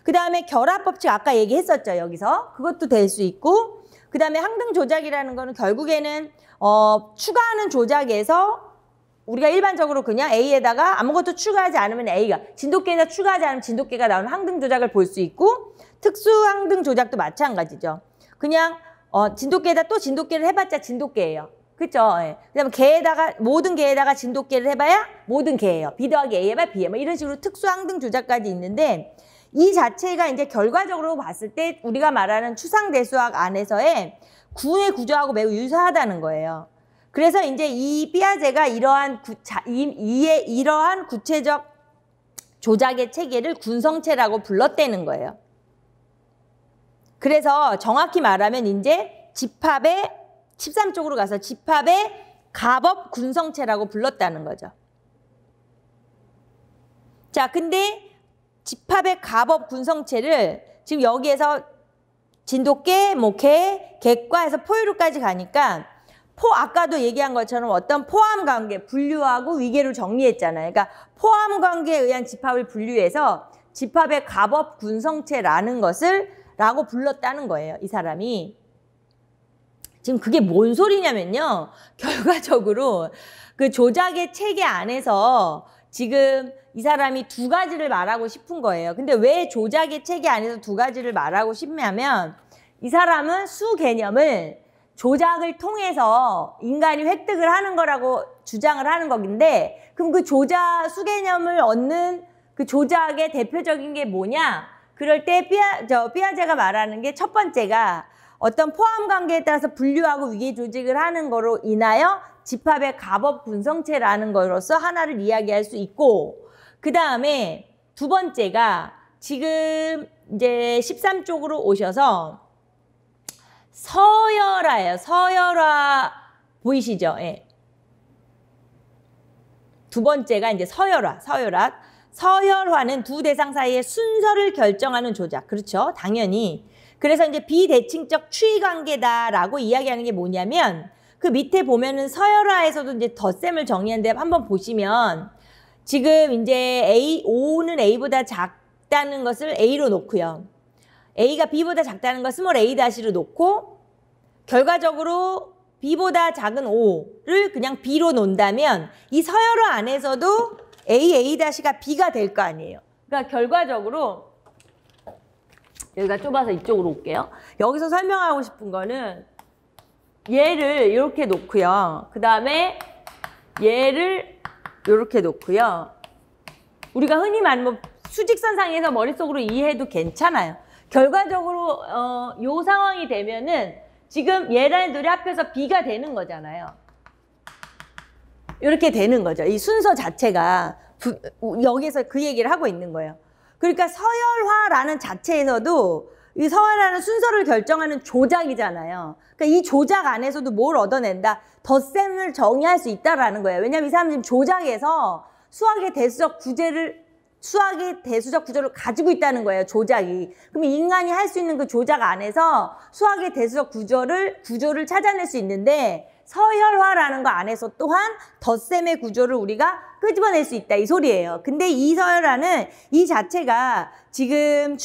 그 다음에 결합법칙 아까 얘기했었죠. 여기서. 그것도 될 수 있고 그 다음에 항등 조작이라는 거는 결국에는 추가하는 조작에서 우리가 일반적으로 그냥 A에다가 아무것도 추가하지 않으면 A가 진돗개에다 추가하지 않으면 진돗개가 나오는 항등 조작을 볼 수 있고 특수 항등 조작도 마찬가지죠. 그냥 진돗개에다 또 진돗개를 해봤자 진돗개예요. 그쵸? 예. 그다음에 개에다가, 모든 개에다가 진돗개를 해봐야 모든 개예요. B 더하기 A 해봐야 B예요. 뭐 이런 식으로 특수 항등 조작까지 있는데, 이 자체가 이제 결과적으로 봤을 때 우리가 말하는 추상대수학 안에서의 구의 구조하고 매우 유사하다는 거예요. 그래서 이제 이 피아제가 이러한 이러한 구체적 조작의 체계를 군성체라고 불렀다는 거예요. 그래서 정확히 말하면 이제 집합의 13쪽으로 가서 집합의 가법 군성체라고 불렀다는 거죠. 자, 근데 집합의 가법 군성체를 지금 여기에서 진돗개, 뭐 개, 객과 해서 포유류까지 가니까 아까도 얘기한 것처럼 어떤 포함 관계, 분류하고 위계를 정리했잖아요. 그러니까 포함 관계에 의한 집합을 분류해서 집합의 가법 군성체라는 것을 라고 불렀다는 거예요, 이 사람이. 지금 그게 뭔 소리냐면요. 결과적으로 그 조작의 체계 안에서 지금 이 사람이 두 가지를 말하고 싶은 거예요. 근데 왜 조작의 체계 안에서 두 가지를 말하고 싶냐면 이 사람은 수 개념을 조작을 통해서 인간이 획득을 하는 거라고 주장을 하는 거긴데, 그럼 그 수 개념을 얻는 그 조작의 대표적인 게 뭐냐? 그럴 때 피아제가 말하는 게 첫 번째가 어떤 포함 관계에 따라서 분류하고 위계 조직을 하는 거로 인하여 집합의 가법 군성체라는 거로서 하나를 이야기할 수 있고, 그 다음에 두 번째가 지금 이제 13쪽으로 오셔서 서열화예요. 서열화 보이시죠? 예. 두 번째가 이제 서열화. 서열화는 두 대상 사이의 순서를 결정하는 조작. 그렇죠? 당연히. 그래서 이제 비대칭적 추이 관계다라고 이야기하는 게 뭐냐면, 그 밑에 보면은 서열화에서도 이제 덧셈을 정리하는데 한번 보시면 지금 이제 O는 A보다 작다는 것을 A로 놓고요. A가 B보다 작다는 걸 스몰 a 다시로 놓고, 결과적으로 B보다 작은 O를 그냥 B로 놓는다면 이 서열화 안에서도 A-A'가 B가 될 거 아니에요. 그러니까 결과적으로 여기가 좁아서 이쪽으로 올게요. 여기서 설명하고 싶은 거는 얘를 이렇게 놓고요. 그 다음에 얘를 이렇게 놓고요. 우리가 흔히 말하는 뭐 수직선상에서 머릿속으로 이해해도 괜찮아요. 결과적으로 요 상황이 되면은 지금 얘랑 둘이 합해서 B가 되는 거잖아요. 이렇게 되는 거죠. 이 순서 자체가 여기서 그 얘기를 하고 있는 거예요. 그러니까 서열화라는 자체에서도 이 서열화는 순서를 결정하는 조작이잖아요. 그러니까 이 조작 안에서도 뭘 얻어낸다? 덧셈을 정의할 수 있다라는 거예요. 왜냐하면 이 사람은 지금 조작에서 수학의 대수적 구조를 가지고 있다는 거예요, 조작이. 그럼 인간이 할 수 있는 그 조작 안에서 수학의 대수적 구조를 찾아낼 수 있는데, 서열화라는 거 안에서 또한 덧셈의 구조를 우리가 끄집어낼 수 있다, 이 소리예요. 근데 이 서열화는 이 자체가 지금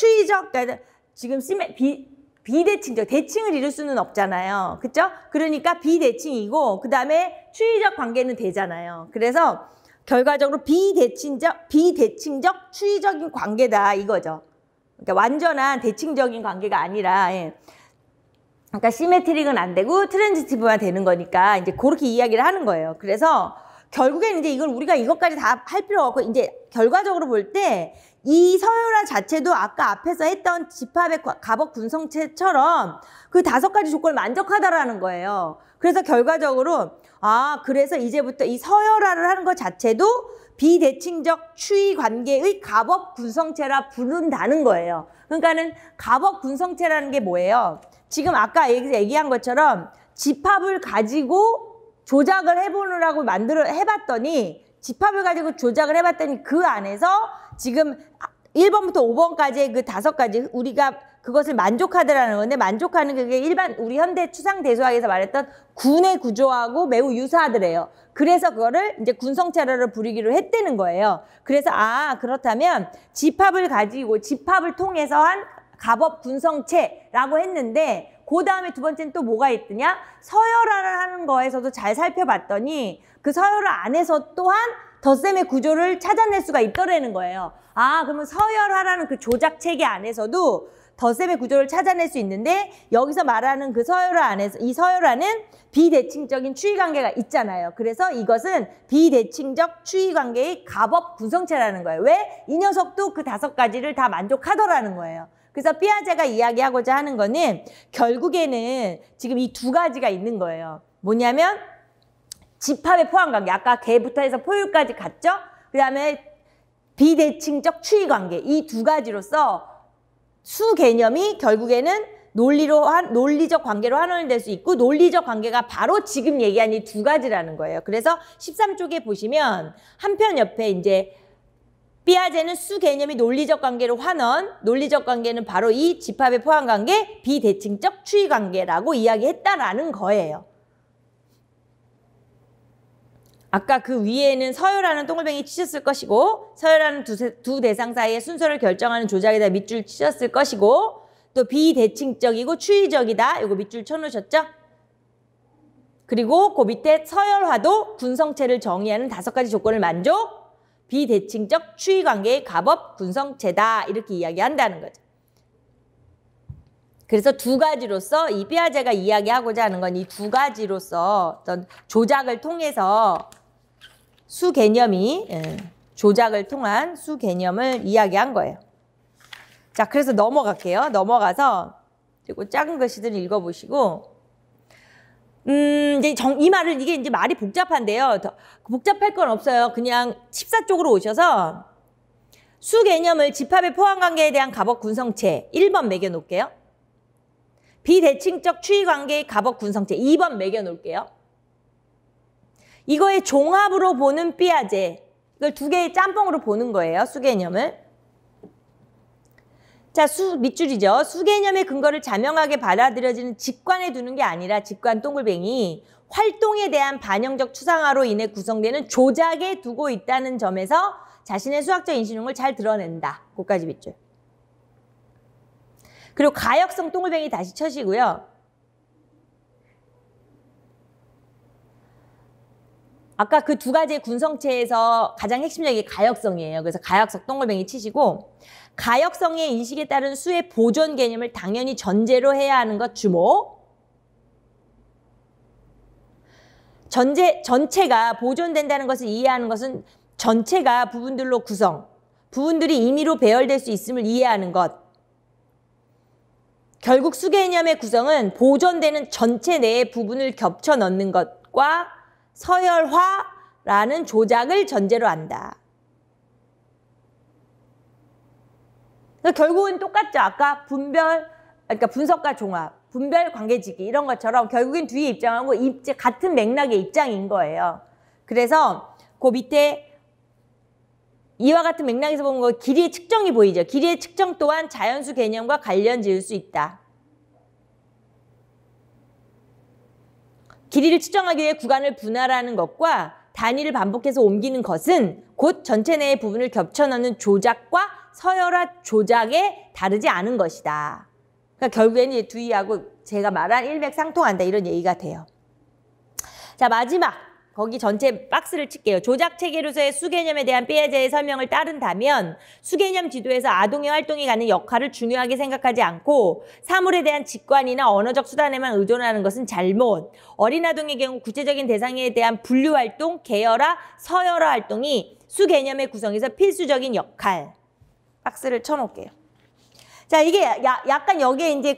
지금 비대칭적, 대칭을 이룰 수는 없잖아요. 그쵸? 그러니까 비대칭이고, 그 다음에 추이적 관계는 되잖아요. 그래서 결과적으로 비대칭적 추이적인 관계다, 이거죠. 그러니까 완전한 대칭적인 관계가 아니라, 예. 그러니까 시메트릭은 안 되고 트랜지티브만 되는 거니까 이제 그렇게 이야기를 하는 거예요. 그래서 결국에는 이제 이걸 우리가 이것까지 다 할 필요가 없고, 이제 결과적으로 볼 때 이 서열화 자체도 아까 앞에서 했던 집합의 가법 군성체처럼 그 5가지 조건을 만족하다라는 거예요. 그래서 결과적으로 그래서 이제부터 이 서열화를 하는 것 자체도 비대칭적 추이 관계의 가법 군성체라 부른다는 거예요. 그러니까는 가법 군성체라는 게 뭐예요? 지금 아까 얘기한 것처럼 집합을 가지고 조작을 해보느라고 해봤더니, 집합을 가지고 조작을 해봤더니 그 안에서 지금 1번부터 5번까지의 그 5가지 우리가 그것을 만족하더라는 건데, 만족하는 그게 일반 우리 현대 추상대수학에서 말했던 군의 구조하고 매우 유사하더래요. 그래서 그거를 이제 군성체라고 부르기로 했다는 거예요. 그래서 그렇다면 집합을 가지고 집합을 통해서 한 가법 군성체라고 했는데, 그 다음에 두 번째는 또 뭐가 있더냐? 서열화를 하는 거에서도 잘 살펴봤더니 그 서열화 안에서 또한 덧셈의 구조를 찾아낼 수가 있더라는 거예요. 그러면 서열화라는 그 조작 체계 안에서도 덧셈의 구조를 찾아낼 수 있는데 여기서 말하는 그 서열화 안에서 이 서열화는 비대칭적인 추이관계가 있잖아요. 그래서 이것은 비대칭적 추이관계의 가법 구성체라는 거예요. 왜? 이 녀석도 그 5가지를 다 만족하더라는 거예요. 그래서 피아제가 이야기하고자 하는 거는 결국에는 지금 이 2가지가 있는 거예요. 뭐냐면 집합의 포함관계, 아까 개부터 해서 포유까지 갔죠? 그 다음에 비대칭적 추이관계, 이 2가지로서 수 개념이 결국에는 논리적 관계로 환원될 수 있고 논리적 관계가 바로 지금 얘기한 이 2가지라는 거예요. 그래서 13쪽에 보시면 한편 옆에 이제 피아제는 수 개념이 논리적 관계로 환원, 논리적 관계는 바로 이 집합의 포함관계, 비대칭적 추이관계라고 이야기했다라는 거예요. 아까 그 위에는 서열하는 동글뱅이 치셨을 것이고 서열하는 두 대상 사이의 순서를 결정하는 조작에다 밑줄 치셨을 것이고 또 비대칭적이고 추이적이다. 이거 밑줄 쳐놓으셨죠? 그리고 그 밑에 서열화도 군성체를 정의하는 5가지 조건을 만족, 비대칭적 추이관계의 가법 군성체다. 이렇게 이야기한다는 거죠. 그래서 2가지로서 이 피아제가 이야기하고자 하는 건 이 2가지로서 어떤 조작을 통해서 수 개념이 조작을 통한 수 개념을 이야기한 거예요. 자, 그래서 넘어갈게요. 넘어가서 그리고 작은 글씨들 읽어보시고 이제 이 말을 이게 이제 말이 복잡한데요. 더 복잡할 건 없어요. 그냥 14쪽으로 오셔서 수 개념을 집합의 포함관계에 대한 가법 군성체 1번 매겨놓을게요. 비대칭적 추이관계의 가법 군성체 2번 매겨놓을게요. 이거의 종합으로 보는 피아제, 이걸 2개의 짬뽕으로 보는 거예요. 수 개념을. 자, 밑줄이죠. 수 개념의 근거를 자명하게 받아들여지는 직관에 두는 게 아니라 직관 동글뱅이 활동에 대한 반영적 추상화로 인해 구성되는 조작에 두고 있다는 점에서 자신의 수학적 인식력을 잘 드러낸다. 그까지 밑줄. 그리고 가역성 동글뱅이 다시 쳐시고요. 아까 그 2가지의 군성체에서 가장 핵심적인 게 가역성이에요. 그래서 가역성 동글뱅이 치시고 가역성의 인식에 따른 수의 보존 개념을 당연히 전제로 해야 하는 것 주목. 전체가 보존된다는 것을 이해하는 것은 전체가 부분들로 구성, 부분들이 임의로 배열될 수 있음을 이해하는 것. 결국 수 개념의 구성은 보존되는 전체 내의 부분을 겹쳐 넣는 것과 서열화라는 조작을 전제로 한다. 결국은 똑같죠. 아까 그러니까 분석과 종합, 분별 관계지기 이런 것처럼 결국엔 뒤에 입장하고 같은 맥락의 입장인 거예요. 그래서 그 밑에 이와 같은 맥락에서 보면 거 길이의 측정이 보이죠. 길이의 측정 또한 자연수 개념과 관련 지을 수 있다. 길이를 측정하기 위해 구간을 분할하는 것과 단위를 반복해서 옮기는 것은 곧 전체 내의 부분을 겹쳐 넣는 조작과 서열화 조작에 다르지 않은 것이다. 그러니까 결국에는 뒤하고 제가 말한 일맥상통한다 이런 얘기가 돼요. 자, 마지막 거기 전체 박스를 칠게요. 조작 체계로서의 수개념에 대한 피아제의 설명을 따른다면 수개념 지도에서 아동의 활동이 갖는 역할을 중요하게 생각하지 않고 사물에 대한 직관이나 언어적 수단에만 의존하는 것은 잘못. 어린 아동의 경우 구체적인 대상에 대한 분류활동, 계열화, 서열화 활동이 수개념의 구성에서 필수적인 역할. 박스를 쳐놓을게요. 자, 이게 약간 여기에 이제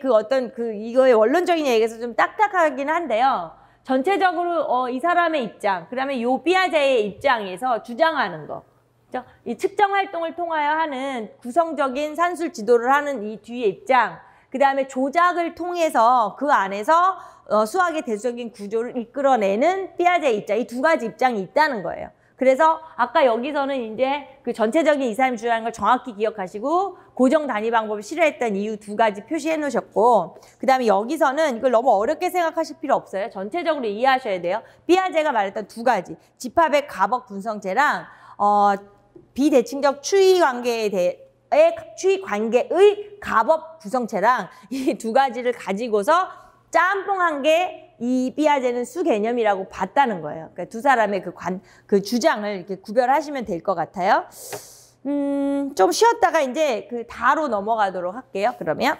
이거의 원론적인 얘기에서 좀 딱딱하긴 한데요. 전체적으로 이 사람의 입장, 그다음에 요 피아제의 입장에서 주장하는 거. 그렇죠? 이 측정 활동을 통하여 하는 구성적인 산술 지도를 하는 이 뒤의 입장, 그다음에 조작을 통해서 그 안에서 수학의 대수적인 구조를 이끌어내는 피아제의 입장, 이 2가지 입장이 있다는 거예요. 그래서 아까 여기서는 이제 그 전체적인 이 사람이 주장하는 걸 정확히 기억하시고 고정 단위 방법을 실현했던 이유 2가지 표시해 놓으셨고 그 다음에 여기서는 이걸 너무 어렵게 생각하실 필요 없어요. 전체적으로 이해하셔야 돼요. 피아제가 말했던 2가지 집합의 가법 분성체랑 비대칭적 추이관계의 가법 구성체랑 이 2가지를 가지고서 짬뽕한 게 이 피아제는 수 개념이라고 봤다는 거예요. 그러니까 2 사람의 그 주장을 이렇게 구별하시면 될 것 같아요. 좀 쉬었다가 이제 그 다로 넘어가도록 할게요. 그러면.